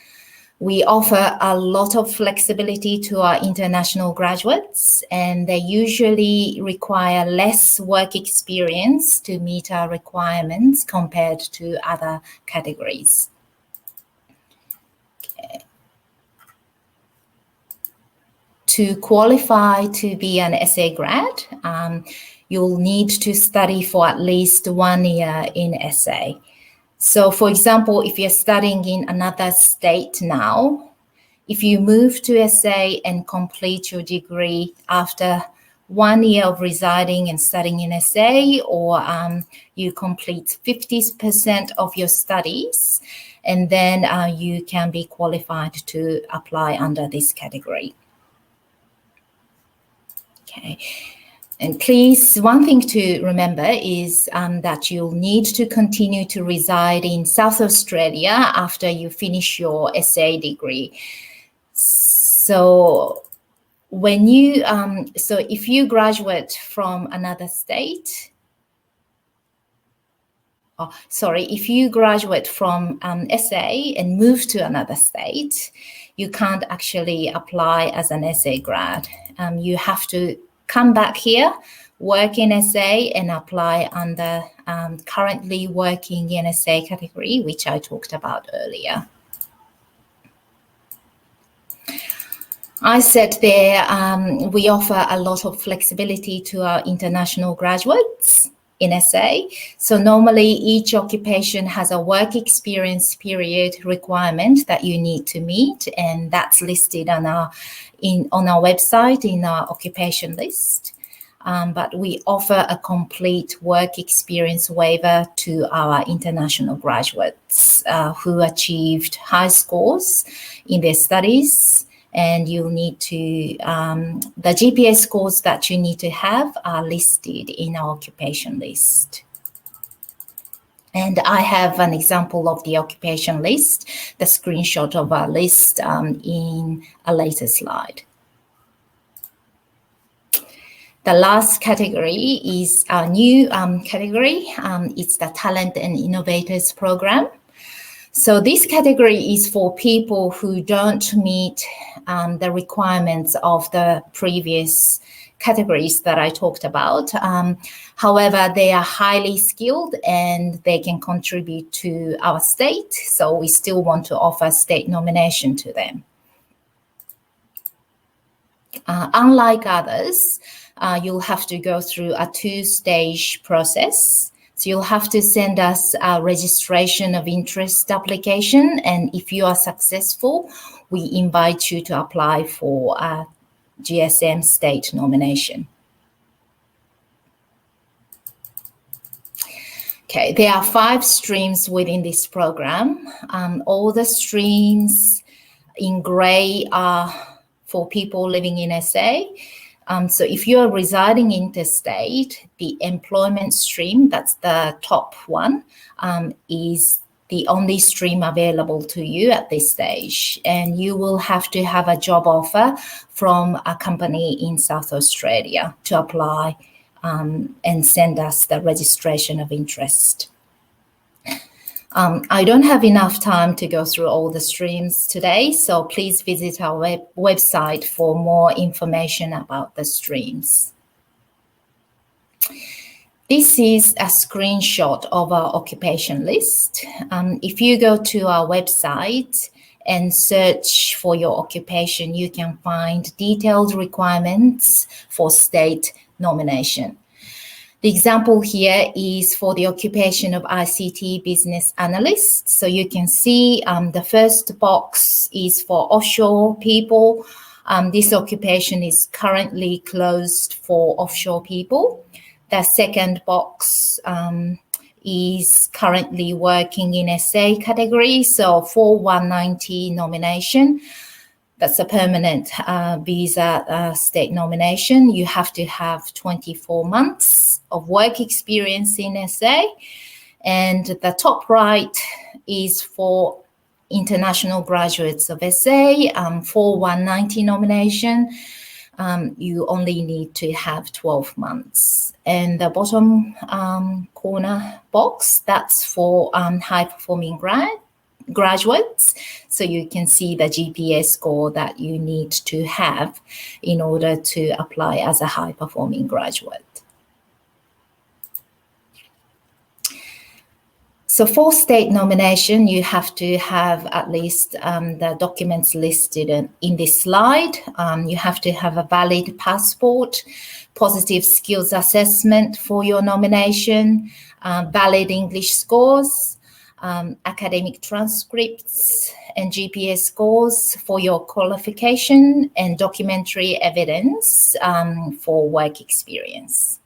[SPEAKER 11] We offer a lot of flexibility to our international graduates, and they usually require less work experience to meet our requirements compared to other categories. Okay. To qualify to be an SA grad, you'll need to study for at least 1 year in SA. So for example, if you're studying in another state now, if you move to SA and complete your degree after 1 year of residing and studying in SA, or you complete 50% of your studies, and then you can be qualified to apply under this category. Okay. And please, one thing to remember is that you'll need to continue to reside in South Australia after you finish your SA degree. So when you, if you graduate from another state, if you graduate from SA and move to another state, you can't actually apply as an SA grad. You have to come back here, work in SA, and apply under currently working in SA category, which I talked about earlier. I said there, we offer a lot of flexibility to our international graduates. in SA. So normally each occupation has a work experience period requirement that you need to meet, and that's listed on our website in our occupation list. But we offer a complete work experience waiver to our international graduates who achieved high scores in their studies. And you'll need to, the GPA scores that you need to have are listed in our occupation list. And I have an example of the occupation list, the screenshot of our list in a later slide. The last category is our new category. It's the Talent and Innovators program. So this category is for people who don't meet the requirements of the previous categories that I talked about. However, they are highly skilled and they can contribute to our state. So we still want to offer state nomination to them. Unlike others, you'll have to go through a two-stage process. So you'll have to send us a registration of interest application, and if you are successful, we invite you to apply for a GSM state nomination. Okay, there are 5 streams within this program. All the streams in grey are for people living in SA. So if you are residing interstate, the employment stream, that's the top one, is the only stream available to you at this stage. And you will have to have a job offer from a company in South Australia to apply and send us the registration of interest. I don't have enough time to go through all the streams today, so please visit our website for more information about the streams. This is a screenshot of our occupation list. If you go to our website and search for your occupation, you can find detailed requirements for state nomination. The example here is for the occupation of ICT business analyst. So you can see the first box is for offshore people. This occupation is currently closed for offshore people. The second box is currently working in SA category. So for 190 nomination, that's a permanent visa state nomination. You have to have 24 months of work experience in SA. And the top right is for international graduates of SA. For 190 nomination, you only need to have 12 months. And the bottom corner box, that's for high-performing graduates. So you can see the GPA score that you need to have in order to apply as a high-performing graduate. So for state nomination, you have to have at least the documents listed in this slide. You have to have a valid passport, positive skills assessment for your nomination, valid English scores, academic transcripts and GPA scores for your qualification, and documentary evidence for work experience.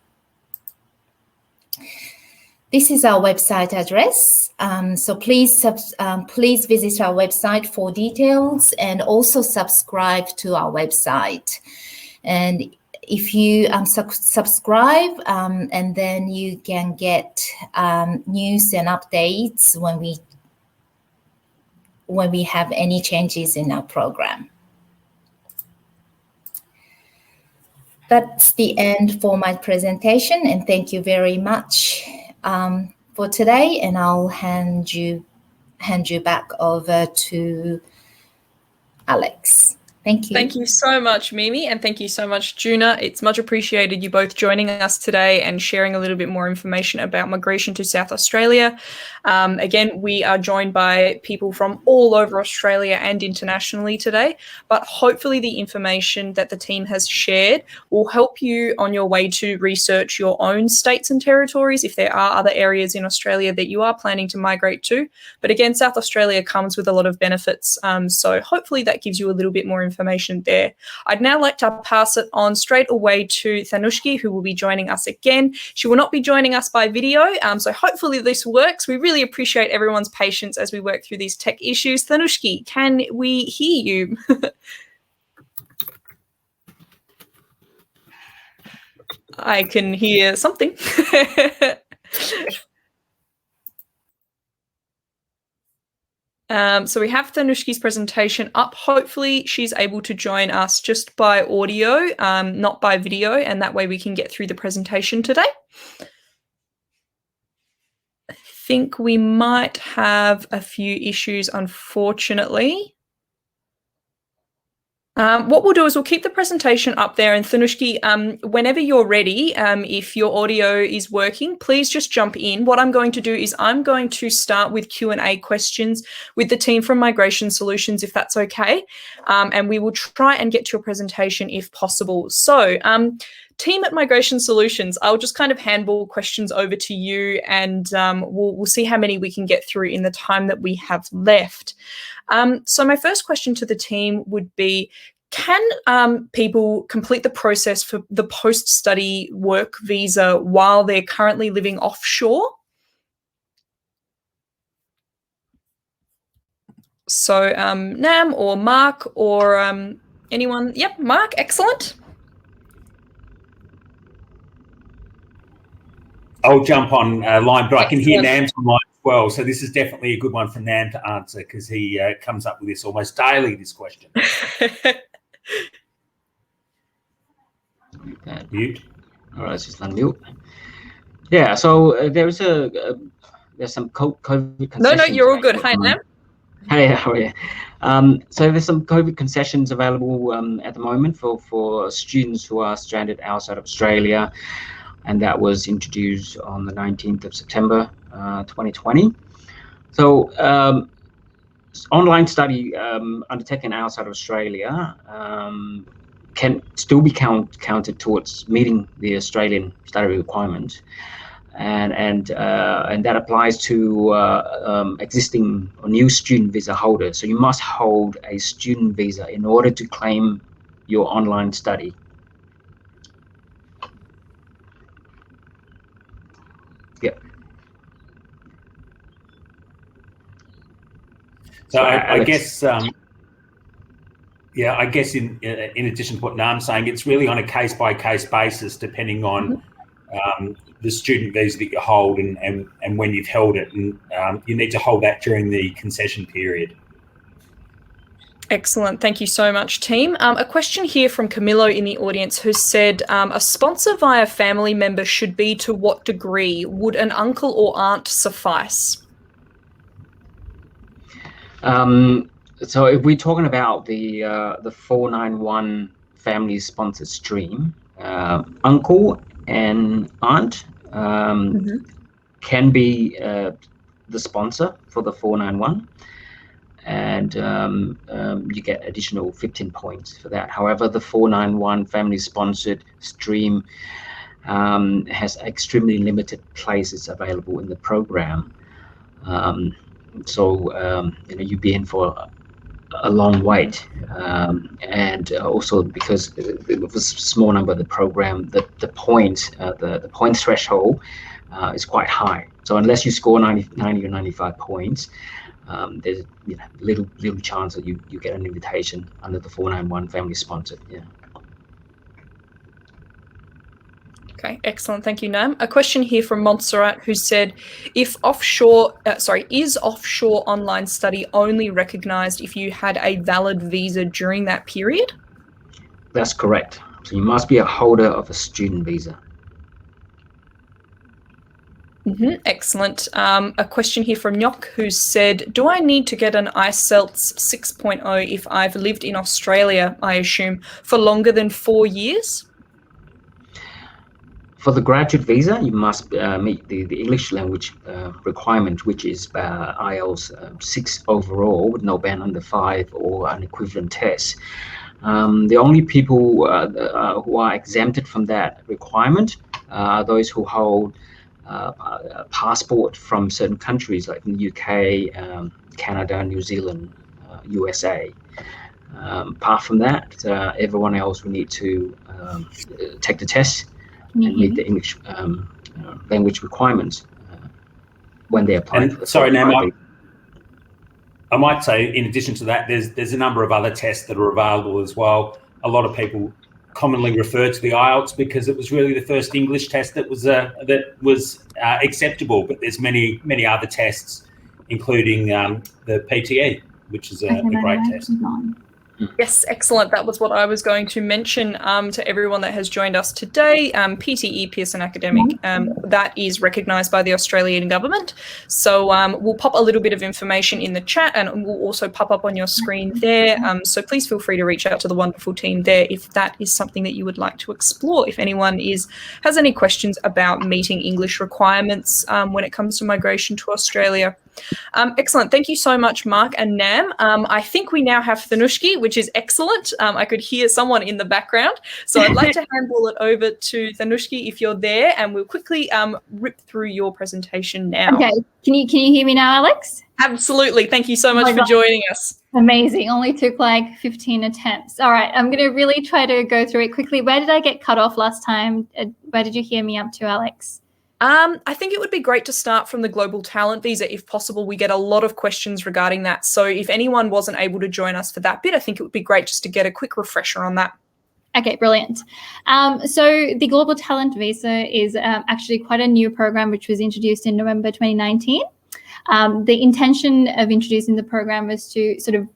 [SPEAKER 11] This is our website address. So please visit our website for details and also subscribe to our website. And if you subscribe, and then you can get news and updates when we have any changes in our program. That's the end for my presentation, and thank you very much for today. And I'll hand you back over to Alex. Thank you.
[SPEAKER 5] Thank you so much, Mimi, and thank you so much, Juna. It's much appreciated you both joining us today and sharing a little bit more information about migration to South Australia. Again, we are joined by people from all over Australia and internationally today, but hopefully the information that the team has shared will help you on your way to research your own states and territories if there are other areas in Australia that you are planning to migrate to. But again, South Australia comes with a lot of benefits, so hopefully that gives you a little bit more information there. I'd now like to pass it on straight away to Thanushki, who will be joining us again. She will not be joining us by video, so hopefully this works. We really appreciate everyone's patience as we work through these tech issues. Thanushki, can we hear you? I can hear something. So we have Thanushki's presentation up. Hopefully she's able to join us just by audio, not by video, and that way we can get through the presentation today. I think we might have a few issues, unfortunately. What we'll do is we'll keep the presentation up there, and Thanushki, whenever you're ready, if your audio is working, please just jump in. What I'm going to do is I'm going to start with Q&A questions with the team from Migration Solutions, if that's okay, and we will try and get to your presentation if possible. So, team at Migration Solutions, I'll just kind of handball questions over to you, and we'll see how many we can get through in the time that we have left. So my first question to the team would be, can people complete the process for the post-study work visa while they're currently living offshore? So Nam or Mark or anyone? Yep, Mark, excellent.
[SPEAKER 6] I'll jump on line, but I can hear Nam's on line as well. So this is definitely a good one for Nam to answer because he comes up with this almost daily, this question. Mute.
[SPEAKER 7] All right, let's just unmute. Yeah, so there's some COVID concessions.
[SPEAKER 5] No, you're all good. Hi, Nam.
[SPEAKER 7] Hey, how are you? So there's some COVID concessions available at the moment for students who are stranded outside of Australia, and that was introduced on the 19th of September 2020. So online study undertaken outside of Australia can still be counted towards meeting the Australian study requirement, and that applies to existing or new student visa holders. So you must hold a student visa in order to claim your online study. Yeah.
[SPEAKER 6] So I guess, yeah, I guess in addition to what Nam's saying, it's really on a case-by-case basis, depending on the student visa that you hold and when you've held it, and you need to hold that during the concession period.
[SPEAKER 5] Excellent. Thank you so much, team. A question here from Camillo in the audience who said, a sponsor via family member should be to what degree? Would an uncle or aunt suffice?
[SPEAKER 7] So if we're talking about the 491 family sponsored stream, uncle and aunt can be the sponsor for the 491. And you get additional 15 points for that. However, the 491 family sponsored stream has extremely limited places available in the program. So you'd be in for a long wait, and also because it was a small number of the program, the point threshold is quite high. So unless you score 90 or 95 points, there's little chance that you get an invitation under the 491 family sponsored. Yeah.
[SPEAKER 5] Okay, excellent. Thank you, Nam. A question here from Montserrat who said, is offshore online study only recognised if you had a valid visa during that period?
[SPEAKER 7] That's correct. So you must be a holder of a student visa.
[SPEAKER 5] Excellent. A question here from Nyok, who said, do I need to get an IELTS 6.0 if I've lived in Australia, I assume, for longer than 4 years?
[SPEAKER 7] For the graduate visa, you must meet the English language requirement, which is IELTS 6 overall, with no band under 5 or an equivalent test. The only people who are exempted from that requirement are those who hold a passport from certain countries like the UK, Canada, New Zealand, USA. Apart from that, everyone else will need to take the test and meet the English language requirements when they apply.
[SPEAKER 6] And sorry, Nam, I might say, in addition to that, there's a number of other tests that are available as well. A lot of people commonly refer to the IELTS because it was really the first English test that was acceptable. But there's many other tests, including the PTE, which is a great test.
[SPEAKER 5] Yes, excellent. That was what I was going to mention to everyone that has joined us today. PTE, Pearson Academic, that is recognised by the Australian government. So we'll pop a little bit of information in the chat, and we'll also pop up on your screen there. So please feel free to reach out to the wonderful team there if that is something that you would like to explore. If anyone has any questions about meeting English requirements when it comes to migration to Australia. Excellent. Thank you so much, Mark and Nam. I think we now have Thanushki, which is excellent. I could hear someone in the background. So I'd like to handball it over to Thanushki if you're there, and we'll quickly rip through your presentation now.
[SPEAKER 9] Okay. Can you hear me now, Alex?
[SPEAKER 5] Absolutely. Thank you so much for joining us.
[SPEAKER 9] Amazing. Only took like 15 attempts. All right. I'm going to really try to go through it quickly. Where did I get cut off last time? Where did you hear me up to, Alex?
[SPEAKER 5] I think it would be great to start from the global talent visa if possible. We get a lot of questions regarding that. So if anyone wasn't able to join us for that bit, I think it would be great just to get a quick refresher on that.
[SPEAKER 9] Okay, brilliant. So the Global Talent Visa is actually quite a new program which was introduced in November 2019. The intention of introducing the program was to sort of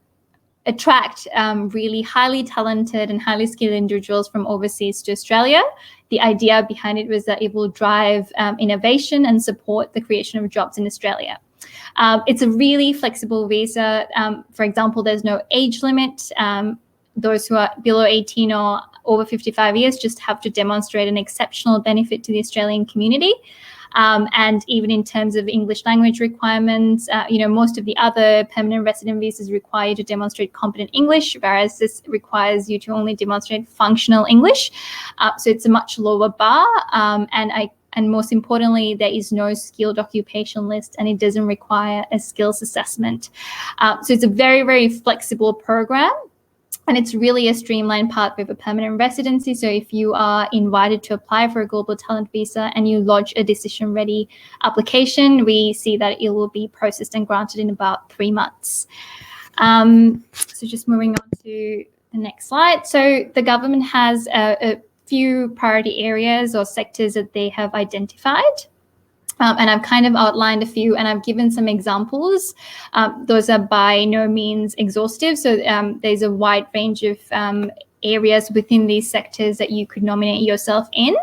[SPEAKER 9] attract really highly talented and highly skilled individuals from overseas to Australia. The idea behind it was that it will drive innovation and support the creation of jobs in Australia. It's a really flexible visa. For example, there's no age limit. Those who are below 18 or over 55 years just have to demonstrate an exceptional benefit to the Australian community. And even in terms of English language requirements, most of the other permanent resident visas require you to demonstrate competent English, whereas this requires you to only demonstrate functional English. So it's a much lower bar. And most importantly, there is no skilled occupation list, and it doesn't require a skills assessment. So it's a very, very flexible program. And it's really a streamlined pathway for permanent residency. So if you are invited to apply for a global talent visa and you lodge a decision-ready application, we see that it will be processed and granted in about 3 months. So just moving on to the next slide. So the government has a few priority areas or sectors that they have identified. And I've kind of outlined a few, and I've given some examples. Those are by no means exhaustive. So there's a wide range of areas within these sectors that you could nominate yourself in.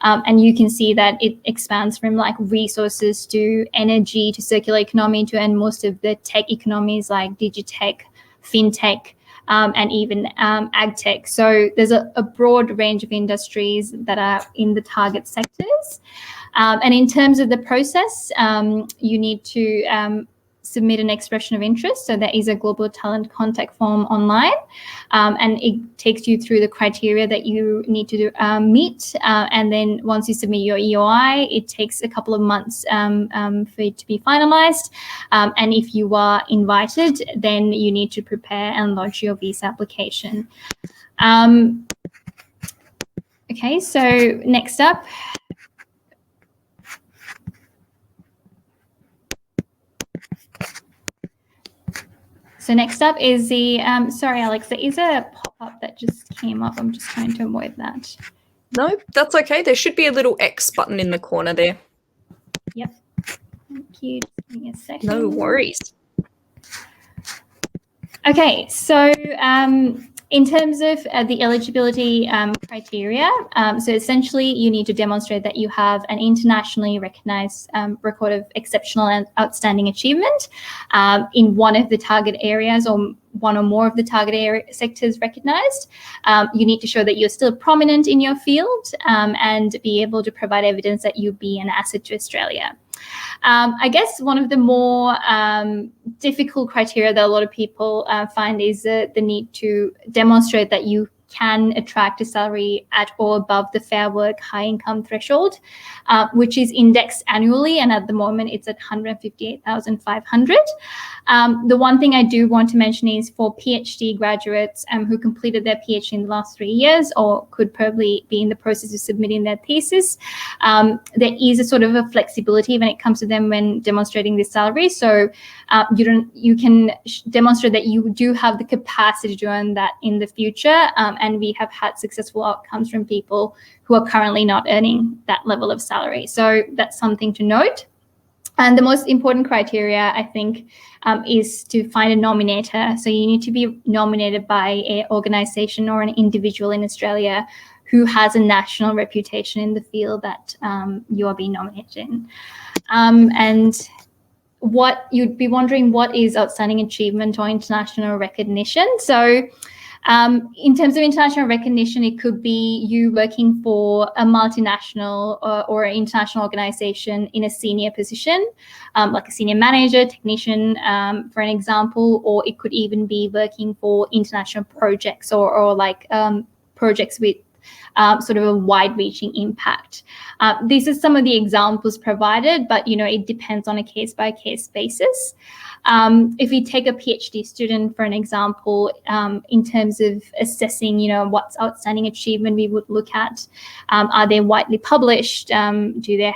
[SPEAKER 9] And you can see that it expands from like resources to energy to circular economy to and most of the tech economies like digitech, fintech, and even ag tech. So there's a broad range of industries that are in the target sectors. And in terms of the process, you need to submit an expression of interest. So there is a global talent contact form online, and it takes you through the criteria that you need to meet. And then once you submit your EOI, it takes a couple of months for it to be finalized. And if you are invited, then you need to prepare and lodge your visa application. Okay, so next up. So next up is the, sorry, Alex, there is a pop-up that just came up. I'm just trying to avoid that.
[SPEAKER 5] No, that's okay. There should be a little X button in the corner there.
[SPEAKER 9] Yep. Thank you. Just give me a second.
[SPEAKER 5] No worries.
[SPEAKER 9] Okay, so In terms of the eligibility criteria, so essentially you need to demonstrate that you have an internationally recognized record of exceptional and outstanding achievement in one of the target areas or one or more of the target sectors recognized. You need to show that you're still prominent in your field and be able to provide evidence that you'll be an asset to Australia. I guess one of the more difficult criteria that a lot of people find is the need to demonstrate that you can attract a salary at or above the Fair Work high income threshold, which is indexed annually, and at the moment it's at 158,500. The one thing I do want to mention is for PhD graduates who completed their PhD in the last 3 years or could probably be in the process of submitting their thesis, there is a sort of a flexibility when it comes to them when demonstrating this salary. So you can demonstrate that you do have the capacity to earn that in the future, and we have had successful outcomes from people who are currently not earning that level of salary. So that's something to note. And the most important criteria, I think, is to find a nominator. So you need to be nominated by an organisation or an individual in Australia who has a national reputation in the field that you are being nominated in. And what you'd be wondering, what is outstanding achievement or international recognition? So in terms of international recognition, it could be you working for a multinational or an international organization in a senior position, like a senior manager, technician, for an example, or it could even be working for international projects or like projects with sort of a wide-reaching impact. These are some of the examples provided, but it depends on a case-by-case basis. If we take a PhD student, for an example, in terms of assessing, what's outstanding achievement, we would look at, are they widely published? Are their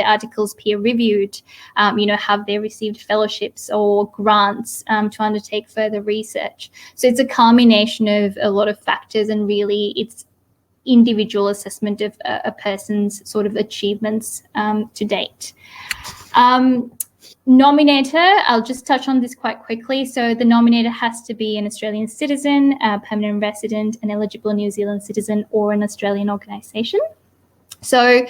[SPEAKER 9] articles peer-reviewed? Have they received fellowships or grants to undertake further research? So it's a culmination of a lot of factors, and really it's individual assessment of a person's sort of achievements to date. Nominator, I'll just touch on this quite quickly. So the nominator has to be an Australian citizen, a permanent resident, an eligible New Zealand citizen, or an Australian organisation. So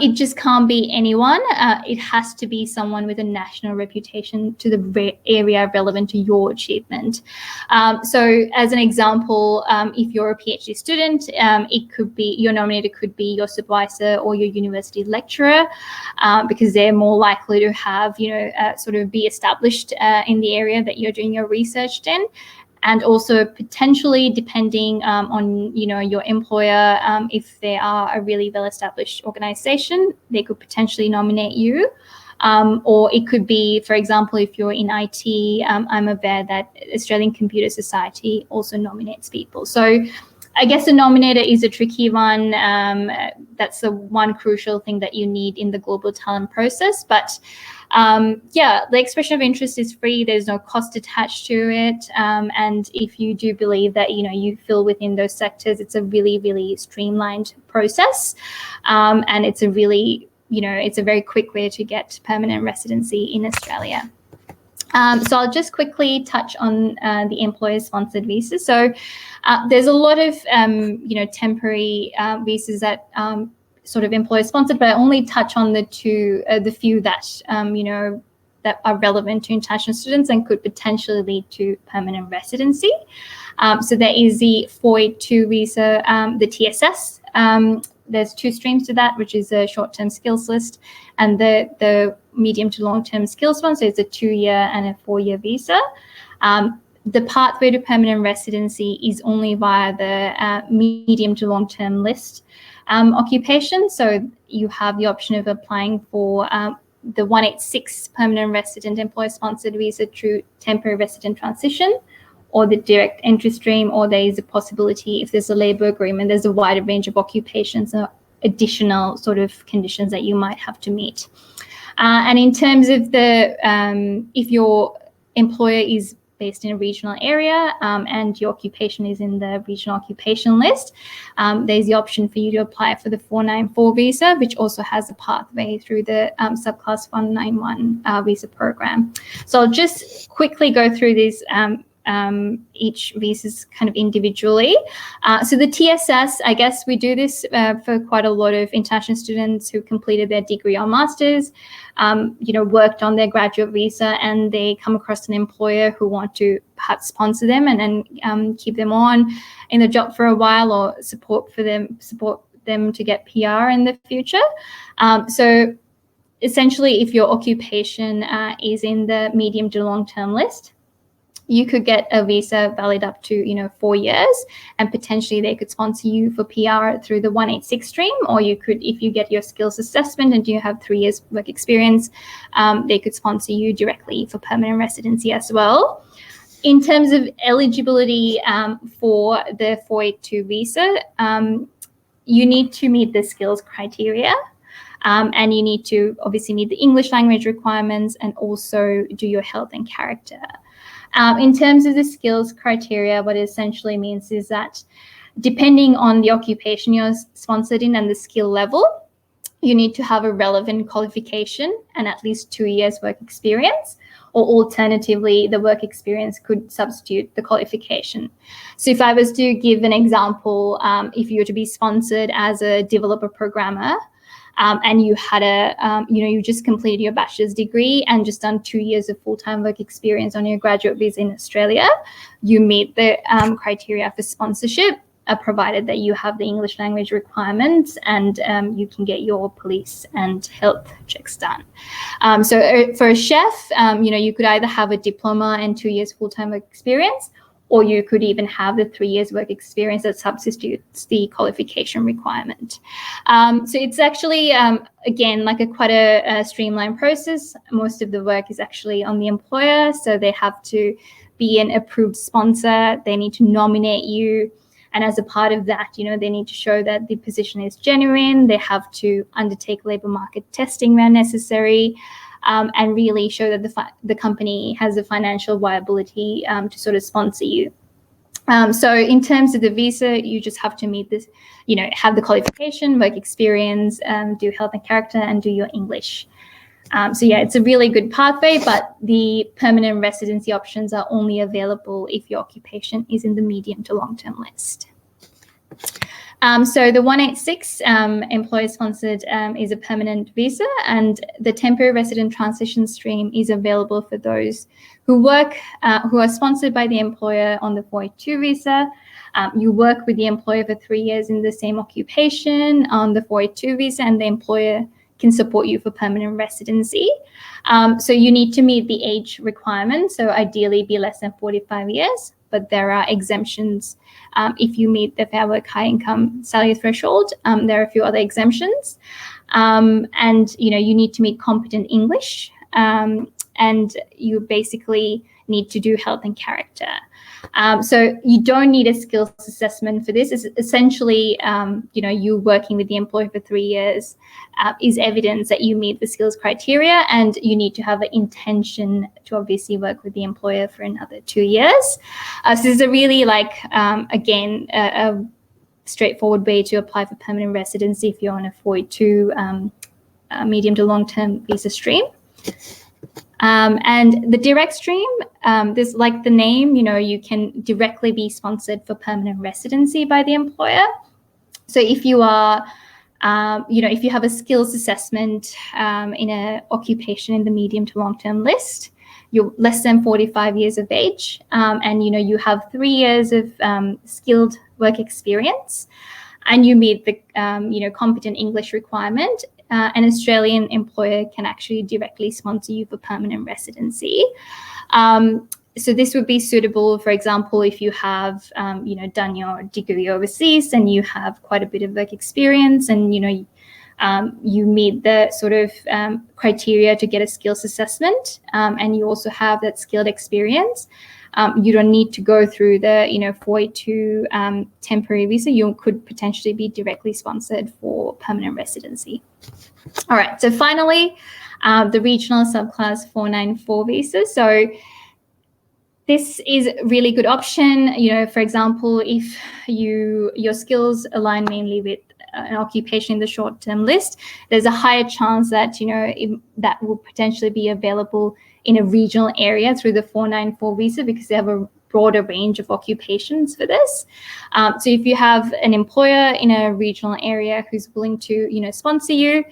[SPEAKER 9] it just can't be anyone. It has to be someone with a national reputation to the area relevant to your achievement. So as an example, if you're a PhD student, it could be, your nominator could be your supervisor or your university lecturer, because they're more likely to have, sort of be established in the area that you're doing your research in. And also potentially, depending on your employer, if they are a really well-established organisation, they could potentially nominate you. Or it could be, for example, if you're in IT, I'm aware that Australian Computer Society also nominates people. So I guess the nominator is a tricky one. That's the one crucial thing that you need in the global talent process. But the expression of interest is free. There's no cost attached to it. And if you do believe that, you feel within those sectors, it's a really, really streamlined process. And it's a really, it's a very quick way to get permanent residency in Australia. So I'll just quickly touch on the employer-sponsored visas. So there's a lot of, temporary visas that sort of employer-sponsored, but I only touch on the few that, that are relevant to international students and could potentially lead to permanent residency. So there is the 482 visa, the TSS. There's two streams to that, which is a short-term skills list and the medium to long-term skills one. So it's a 2-year and a 4-year visa. The pathway to permanent residency is only via the medium to long-term list occupation. So you have the option of applying for the 186 permanent resident employer-sponsored visa through temporary resident transition, or the direct entry stream, or there is a possibility, if there's a labour agreement, there's a wider range of occupations and additional sort of conditions that you might have to meet. And in terms of the, if your employer is based in a regional area and your occupation is in the regional occupation list, there's the option for you to apply for the 494 visa, which also has a pathway through the subclass 191 visa program. So I'll just quickly go through these each visas kind of individually. So the TSS, I guess we do this for quite a lot of international students who completed their degree or master's, worked on their graduate visa, and they come across an employer who want to perhaps sponsor them and keep them on in the job for a while, or support them to get PR in the future. So essentially, if your occupation is in the medium to long-term list, you could get a visa valid up to 4 years, and potentially they could sponsor you for PR through the 186 stream, or you could, if you get your skills assessment and you have 3 years work experience, they could sponsor you directly for permanent residency as well. In terms of eligibility for the 482 visa, you need to meet the skills criteria. And you need to obviously meet the English language requirements and also do your health and character. In terms of the skills criteria, what it essentially means is that depending on the occupation you're sponsored in and the skill level, you need to have a relevant qualification and at least 2 years work experience, or alternatively, the work experience could substitute the qualification. So if I was to give an example, if you were to be sponsored as a developer programmer, and you had you just completed your bachelor's degree and just done 2 years of full-time work experience on your graduate visa in Australia, you meet the criteria for sponsorship, provided that you have the English language requirements and you can get your police and health checks done. So for a chef, you could either have a diploma and 2 years full-time work experience, or you could even have the 3 years work experience that substitutes the qualification requirement. So it's actually, again, like quite a streamlined process. Most of the work is actually on the employer, so they have to be an approved sponsor. They need to nominate you. And as a part of that, they need to show that the position is genuine. They have to undertake labour market testing where necessary. And really show that the company has a financial viability to sort of sponsor you. So in terms of the visa, you just have to meet this, have the qualification, work experience, do health and character, and do your English. So yeah, it's a really good pathway, but the permanent residency options are only available if your occupation is in the medium to long-term list. So the 186 employer-sponsored is a permanent visa, and the temporary resident transition stream is available for those who work, who are sponsored by the employer on the 482 visa. You work with the employer for 3 years in the same occupation on the 482 visa, and the employer can support you for permanent residency. So you need to meet the age requirement, so ideally be less than 45 years. But there are exemptions if you meet the Fair Work High Income Salary threshold. There are a few other exemptions. And, you need to meet competent English, and you basically need to do health and character. So you don't need a skills assessment for this. It's essentially, you working with the employer for 3 years is evidence that you meet the skills criteria, and you need to have an intention to obviously work with the employer for another 2 years. So this is a really again, a straightforward way to apply for permanent residency if you're on a 482 medium to long-term visa stream. And the direct stream, this, like the name, you can directly be sponsored for permanent residency by the employer. So if you are, if you have a skills assessment in an occupation in the medium to long-term list, you're less than 45 years of age, and, you have 3 years of skilled work experience, and you meet the, competent English requirement, an Australian employer can actually directly sponsor you for permanent residency. So this would be suitable, for example, if you have, done your degree overseas and you have quite a bit of work experience, and, you meet the sort of criteria to get a skills assessment, and you also have that skilled experience. You don't need to go through the 482 temporary visa. You could potentially be directly sponsored for permanent residency. All right, so finally, the regional subclass 494 visa. So this is a really good option. For example, if your skills align mainly with an occupation in the short-term list, there's a higher chance that that will potentially be available in a regional area through the 494 visa, because they have a broader range of occupations for this. So if you have an employer in a regional area who's willing to, sponsor you,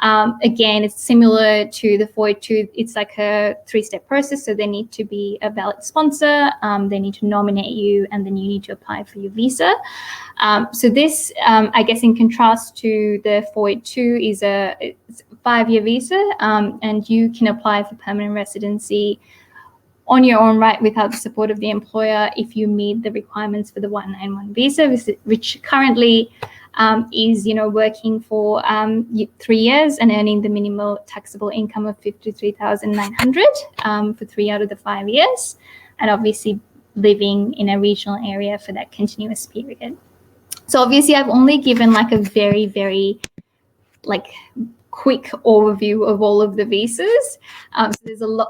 [SPEAKER 9] again, it's similar to the 482. It's like a 3-step process. So they need to be a valid sponsor, they need to nominate you, and then you need to apply for your visa. So this, I guess, in contrast to the 482, is it's a 5-year visa, and you can apply for permanent residency on your own right without the support of the employer if you meet the requirements for the 191 visa, which currently is, working for 3 years and earning the minimal taxable income of 53,900 for 3 out of the 5 years, and obviously living in a regional area for that continuous period. So obviously I've only given like a very, very quick overview of all of the visas. So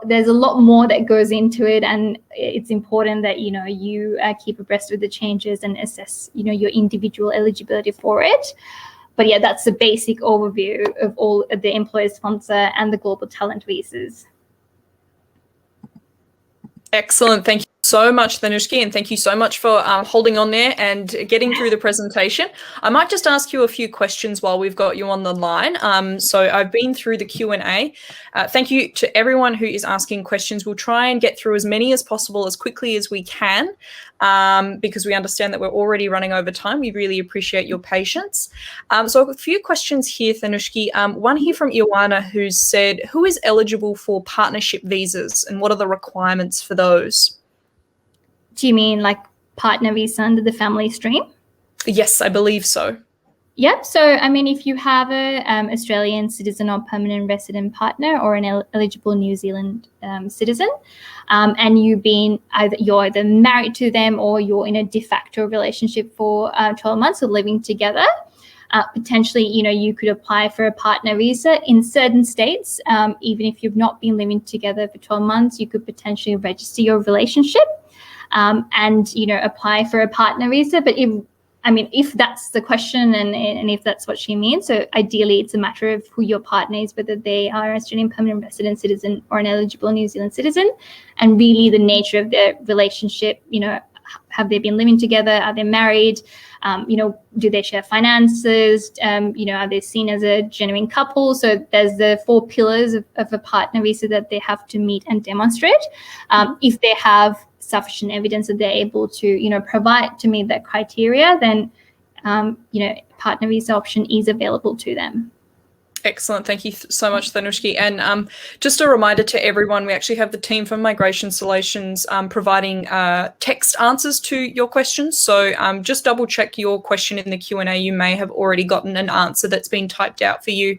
[SPEAKER 9] there's a lot more that goes into it, and it's important that you keep abreast with the changes and assess your individual eligibility for it. But yeah, that's the basic overview of all of the employer sponsor and the global talent visas.
[SPEAKER 5] Excellent. Thank you so much, Thanushki, and thank you so much for holding on there and getting through the presentation. I might just ask you a few questions while we've got you on the line. So I've been through the Q&A. Thank you to everyone who is asking questions. We'll try and get through as many as possible as quickly as we can, because we understand that we're already running over time. We really appreciate your patience. So I've got a few questions here, Thanushki. One here from Iwana, who said, who is eligible for partnership visas and what are the requirements for those?
[SPEAKER 9] Do you mean like partner visa under the family stream?
[SPEAKER 5] Yes, I believe so.
[SPEAKER 9] Yep. So, I mean, if you have a Australian citizen or permanent resident partner or an eligible New Zealand citizen, and you're either married to them or you're in a de facto relationship for 12 months or living together, potentially, you could apply for a partner visa in certain states. Even if you've not been living together for 12 months, you could potentially register your relationship and apply for a partner visa. But if that's the question and if that's what she means, so ideally it's a matter of who your partner is, whether they are an Australian permanent resident citizen or an eligible New Zealand citizen, and really the nature of their relationship. Have they been living together? Are they married? Do they share finances? Are they seen as a genuine couple? So there's the 4 pillars of a partner visa that they have to meet and demonstrate. If they have sufficient evidence that they're able to, provide to meet that criteria, then, partner visa option is available to them.
[SPEAKER 5] Excellent. Thank you so much, Thanushki. And just a reminder to everyone, we actually have the team from Migration Solutions providing text answers to your questions. So just double check your question in the Q&A. You may have already gotten an answer that's been typed out for you.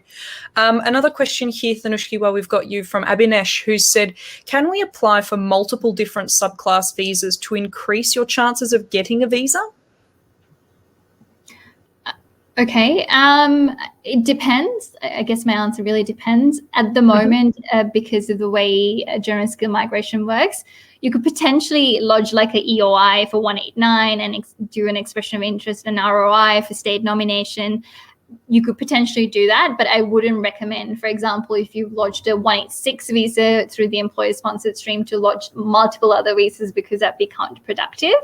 [SPEAKER 5] Another question here, Thanushki, while we've got you, from Abinesh, who said, can we apply for multiple different subclass visas to increase your chances of getting a visa?
[SPEAKER 9] Okay, it depends. I guess my answer really depends. At the moment, because of the way general skill migration works, you could potentially lodge like an EOI for 189 and do an expression of interest and ROI for state nomination. You could potentially do that, but I wouldn't recommend, for example, if you've lodged a 186 visa through the employer-sponsored stream, to lodge multiple other visas, because that'd be counterproductive.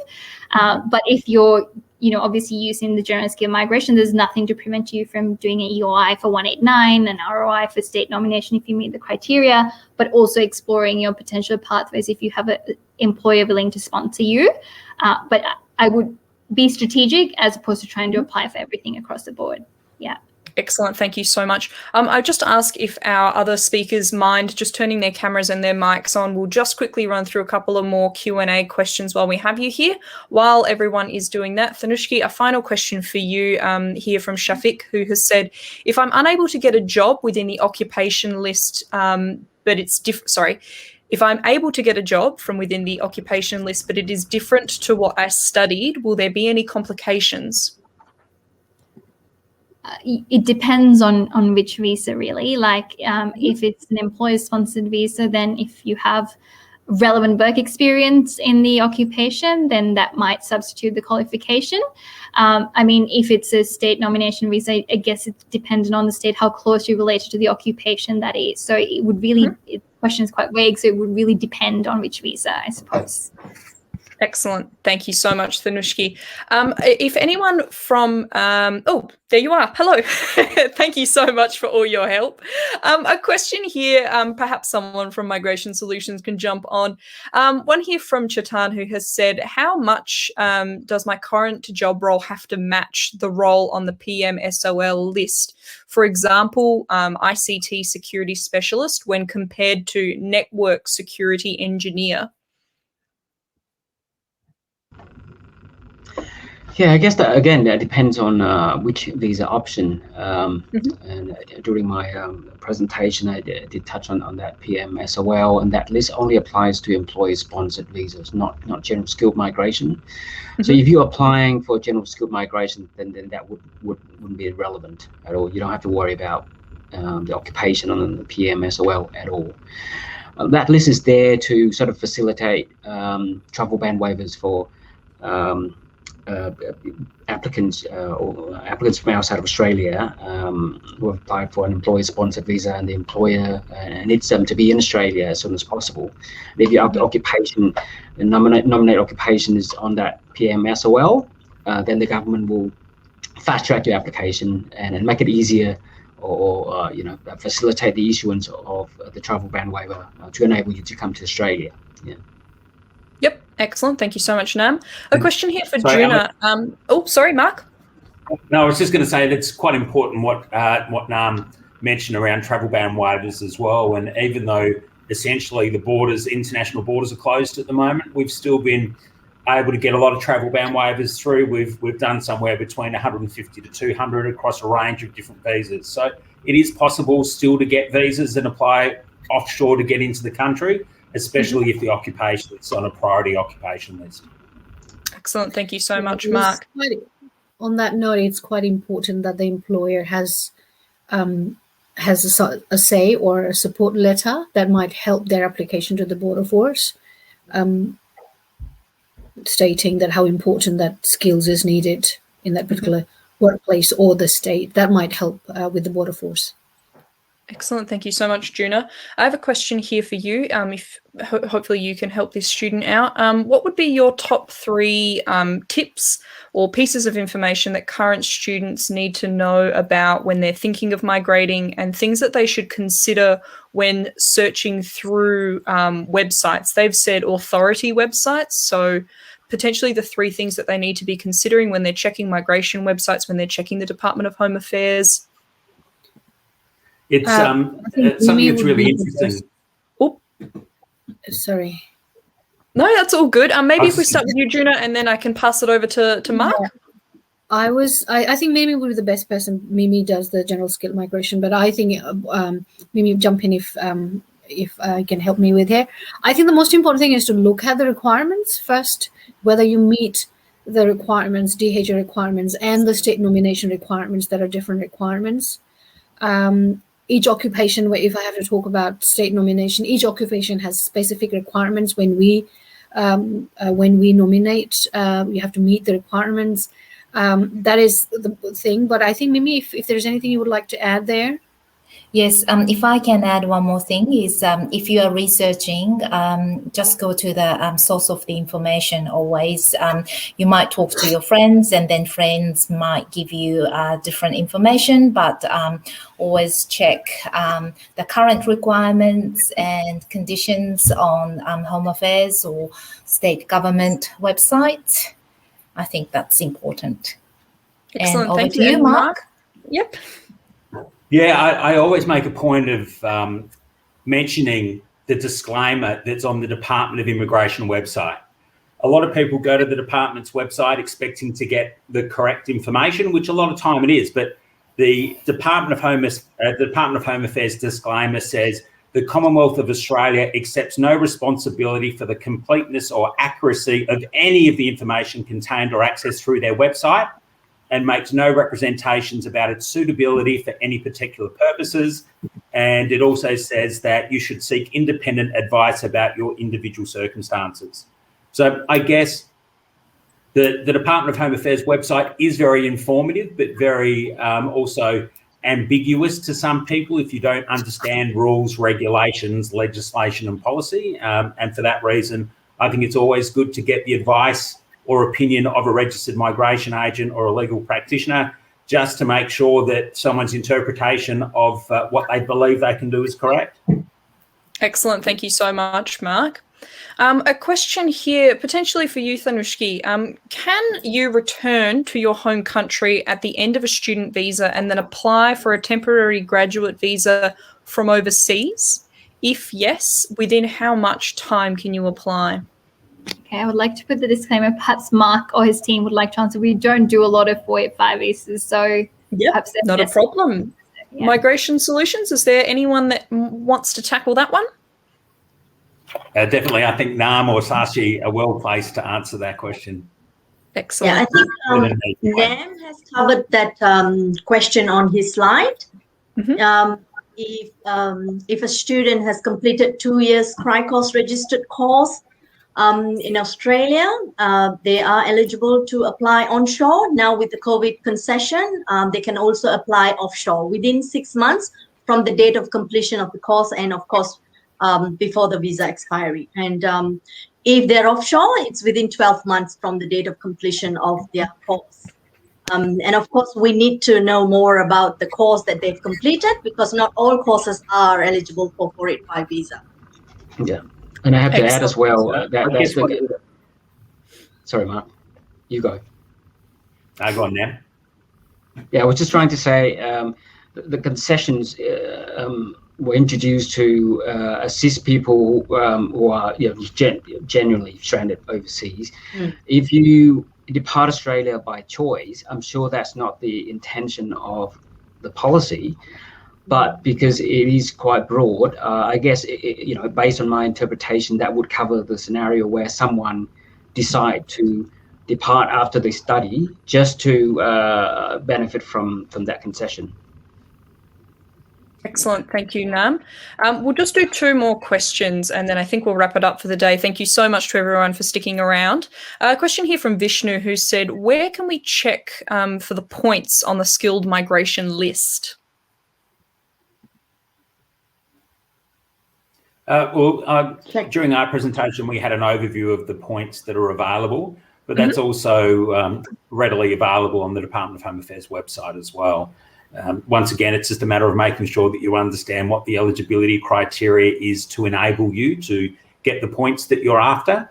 [SPEAKER 9] But if you're obviously using the general skill migration, there's nothing to prevent you from doing an EOI for 189 and ROI for state nomination if you meet the criteria, but also exploring your potential pathways if you have an employer willing to sponsor you. But I would be strategic as opposed to trying to apply for everything across the board. Yeah.
[SPEAKER 5] Excellent. Thank you so much. I just ask if our other speakers mind just turning their cameras and their mics on. We'll just quickly run through a couple of more Q&A questions while we have you here. While everyone is doing that, Thanushki, a final question for you here from Shafiq, who has said, if I'm unable to get a job within the occupation list, if I'm able to get a job from within the occupation list, but it is different to what I studied, will there be any complications?
[SPEAKER 9] It depends on which visa, really. Like if it's an employer-sponsored visa, then if you have relevant work experience in the occupation, then that might substitute the qualification. If it's a state nomination visa, I guess it's dependent on the state how closely related to the occupation that is. So it would really, the question is quite vague, so it would really depend on which visa, I suppose.
[SPEAKER 5] Excellent. Thank you so much, Thanushki. If anyone from, oh, there you are. Hello. Thank you so much for all your help. A question here, perhaps someone from Migration Solutions can jump on. One here from Chetan who has said, how much does my current job role have to match the role on the PMSOL list? For example, ICT security specialist when compared to network security engineer.
[SPEAKER 7] Yeah, I guess that again that depends on which visa option. And during my presentation, I did touch on that PMSOL, and that list only applies to employer-sponsored visas, not general skilled migration. So if you're applying for general skilled migration, then that wouldn't be relevant at all. You don't have to worry about the occupation on the PMSOL at all. That list is there to sort of facilitate travel ban waivers for applicants from outside of Australia who have applied for an employer-sponsored visa, and the employer needs them to be in Australia as soon as possible. And if your occupation, nominate occupation is on that PMSOL, then the government will fast-track your application and make it easier, or facilitate the issuance of the travel ban waiver to enable you to come to Australia. Yeah.
[SPEAKER 5] Yep, excellent. Thank you so much, Nam. A question here for Juna. Oh, sorry, Mark.
[SPEAKER 6] No, I was just going to say that it's quite important what Nam mentioned around travel ban waivers as well. And even though essentially the borders, international borders, are closed at the moment, we've still been able to get a lot of travel ban waivers through. We've done somewhere between 150 to 200 across a range of different visas. So it is possible still to get visas and apply offshore to get into the country, especially if the occupation is on a priority occupation list.
[SPEAKER 5] Excellent. Thank you so much, Mark.
[SPEAKER 10] On that note, it's quite important that the employer has a say or a support letter that might help their application to the Border Force, stating that how important that skills is needed in that particular workplace or the state. That might help with the Border Force.
[SPEAKER 5] Excellent. Thank you so much, Juna. I have a question here for you. If hopefully you can help this student out. What would be your top 3 tips or pieces of information that current students need to know about when they're thinking of migrating, and things that they should consider when searching through websites? They've said authority websites, so potentially the 3 things that they need to be considering when they're checking migration websites, when they're checking the Department of Home Affairs.
[SPEAKER 6] It's something that's really interesting.
[SPEAKER 5] Oh,
[SPEAKER 10] sorry.
[SPEAKER 5] No, that's all good. Maybe if we start with you, Juna, and then I can pass it over to Mark.
[SPEAKER 10] Yeah. I think Mimi would be the best person. Mimi does the general skill migration, but I think Mimi jump in if I can help me with here. I think the most important thing is to look at the requirements first, whether you meet the requirements, DHA requirements, and the state nomination requirements that are different requirements. Each occupation, if I have to talk about state nomination, each occupation has specific requirements. When we nominate, you have to meet the requirements. That is the thing. But I think, Mimi, if there's anything you would like to add there.
[SPEAKER 11] Yes, if I can add one more thing is if you are researching, just go to the source of the information always. You might talk to your friends, and then friends might give you different information, but always check the current requirements and conditions on Home Affairs or state government websites. I think that's important.
[SPEAKER 5] Excellent.
[SPEAKER 11] And
[SPEAKER 5] Thank
[SPEAKER 11] over to you, Mark.
[SPEAKER 5] Yep.
[SPEAKER 6] Yeah, I always make a point of mentioning the disclaimer that's on the Department of Immigration website. A lot of people go to the department's website expecting to get the correct information, which a lot of time it is, but the Department of Home Affairs disclaimer says the Commonwealth of Australia accepts no responsibility for the completeness or accuracy of any of the information contained or accessed through their website, and makes no representations about its suitability for any particular purposes. And it also says that you should seek independent advice about your individual circumstances. So I guess the Department of Home Affairs website is very informative, but very also ambiguous to some people if you don't understand rules, regulations, legislation and policy. And for that reason, I think it's always good to get the advice or opinion of a registered migration agent or a legal practitioner, just to make sure that someone's interpretation of what they believe they can do is correct.
[SPEAKER 5] Excellent. Thank you so much, Mark. A question here, potentially for you, Thanushki. Can you return to your home country at the end of a student visa and then apply for a temporary graduate visa from overseas? If yes, within how much time can you apply?
[SPEAKER 9] Okay, I would like to put the disclaimer, perhaps Mark or his team would like to answer. We don't do a lot of 485 visas, so
[SPEAKER 5] yep, not a problem. Yeah. Migration Solutions, is there anyone that wants to tackle that one?
[SPEAKER 6] Definitely. I think Nam or Sashi are well placed to answer that question.
[SPEAKER 5] Excellent.
[SPEAKER 8] Yeah, I think Nam has covered that question on his slide. Mm-hmm. If a student has completed 2 years CRICOS registered course in Australia, they are eligible to apply onshore. Now with the COVID concession, they can also apply offshore within 6 months from the date of completion of the course, and of course before the visa expiry. And if they're offshore, it's within 12 months from the date of completion of their course. And of course, we need to know more about the course that they've completed, because not all courses are eligible for 485 visa.
[SPEAKER 7] Yeah, and I have to add as well that's the. Sorry, Mark, you go.
[SPEAKER 6] Go on now.
[SPEAKER 7] Yeah, I was just trying to say the concessions were introduced to assist people who are genuinely stranded overseas. If you depart Australia by choice, I'm sure that's not the intention of the policy, but because it is quite broad, I guess based on my interpretation, that would cover the scenario where someone decide to depart after they study just to benefit from that concession.
[SPEAKER 5] Excellent. Thank you, Nam. We'll just do 2 more questions and then I think we'll wrap it up for the day. Thank you so much to everyone for sticking around. A question here from Vishnu, who said, where can we check for the points on the skilled migration list?
[SPEAKER 6] During our presentation, we had an overview of the points that are available, but that's also readily available on the Department of Home Affairs website as well. Once again, it's just a matter of making sure that you understand what the eligibility criteria is to enable you to get the points that you're after.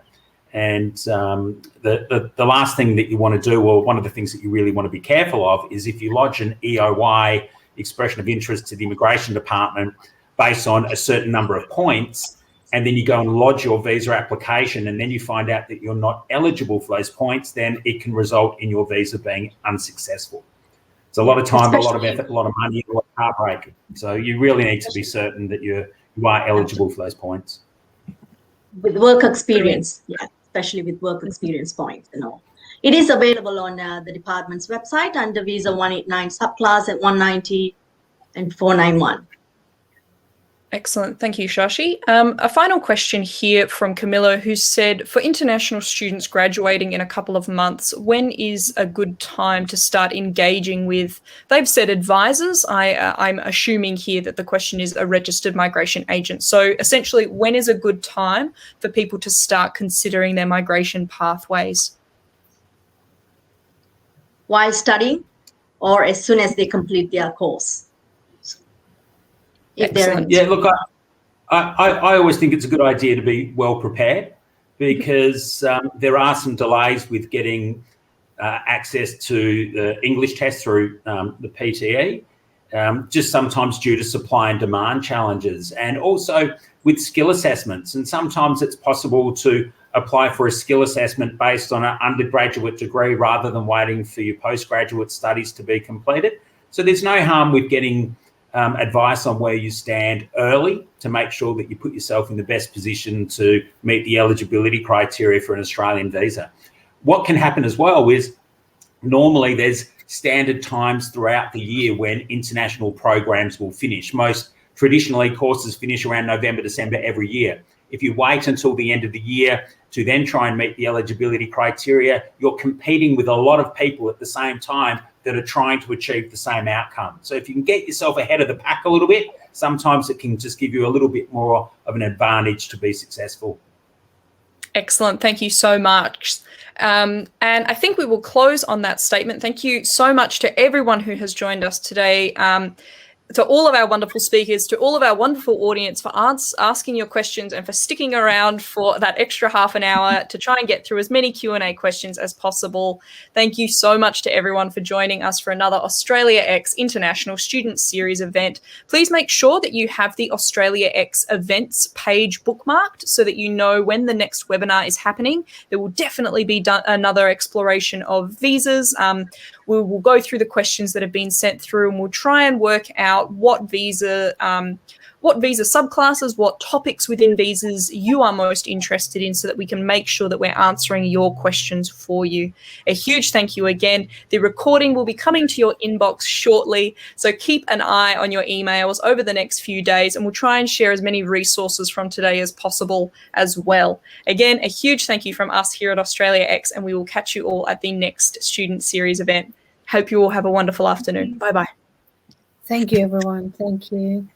[SPEAKER 6] And the last thing that you want to do, or one of the things that you really want to be careful of, is if you lodge an EOI, expression of interest, to the Immigration Department based on a certain number of points, and then you go and lodge your visa application and then you find out that you're not eligible for those points, then it can result in your visa being unsuccessful. It's a lot of time, a lot of effort, a lot of money, a lot of heartbreak. So you really need to be certain that you are eligible for those points.
[SPEAKER 8] With work experience, yeah, especially with work experience points and all. It is available on the department's website under Visa 189 subclass at 190 and 491.
[SPEAKER 5] Excellent. Thank you, Shashi. A final question here from Camilla, who said, for international students graduating in a couple of months, when is a good time to start engaging with, they've said advisors. I'm assuming here that the question is a registered migration agent. So essentially, when is a good time for people to start considering their migration pathways?
[SPEAKER 8] While studying, or as soon as they complete their course.
[SPEAKER 5] Excellent.
[SPEAKER 6] Yeah, look, I always think it's a good idea to be well prepared, because there are some delays with getting access to the English test through the PTE, just sometimes due to supply and demand challenges, and also with skill assessments. And sometimes it's possible to apply for a skill assessment based on an undergraduate degree rather than waiting for your postgraduate studies to be completed. So there's no harm with getting advice on where you stand early to make sure that you put yourself in the best position to meet the eligibility criteria for an Australian visa. What can happen as well is normally there's standard times throughout the year when international programs will finish. Most traditionally courses finish around November, December every year. If you wait until the end of the year to then try and meet the eligibility criteria, you're competing with a lot of people at the same time that are trying to achieve the same outcome. So if you can get yourself ahead of the pack a little bit, sometimes it can just give you a little bit more of an advantage to be successful.
[SPEAKER 5] Excellent. Thank you so much. And I think we will close on that statement. Thank you so much to everyone who has joined us today. To all of our wonderful speakers, to all of our wonderful audience for asking your questions and for sticking around for that extra half an hour to try and get through as many Q&A questions as possible. Thank you so much to everyone for joining us for another AustraliaX International Student Series event. Please make sure that you have the AustraliaX events page bookmarked so that you know when the next webinar is happening. There will definitely be another exploration of visas. We will go through the questions that have been sent through, and we'll try and work out what visa subclasses, what topics within visas you are most interested in, so that we can make sure that we're answering your questions for you. A huge thank you again. The recording will be coming to your inbox shortly, so keep an eye on your emails over the next few days, and we'll try and share as many resources from today as possible as well. Again, a huge thank you from us here at AustraliaX, and we will catch you all at the next Student Series event. Hope you all have a wonderful afternoon. Bye-bye.
[SPEAKER 10] Thank you, everyone. Thank you.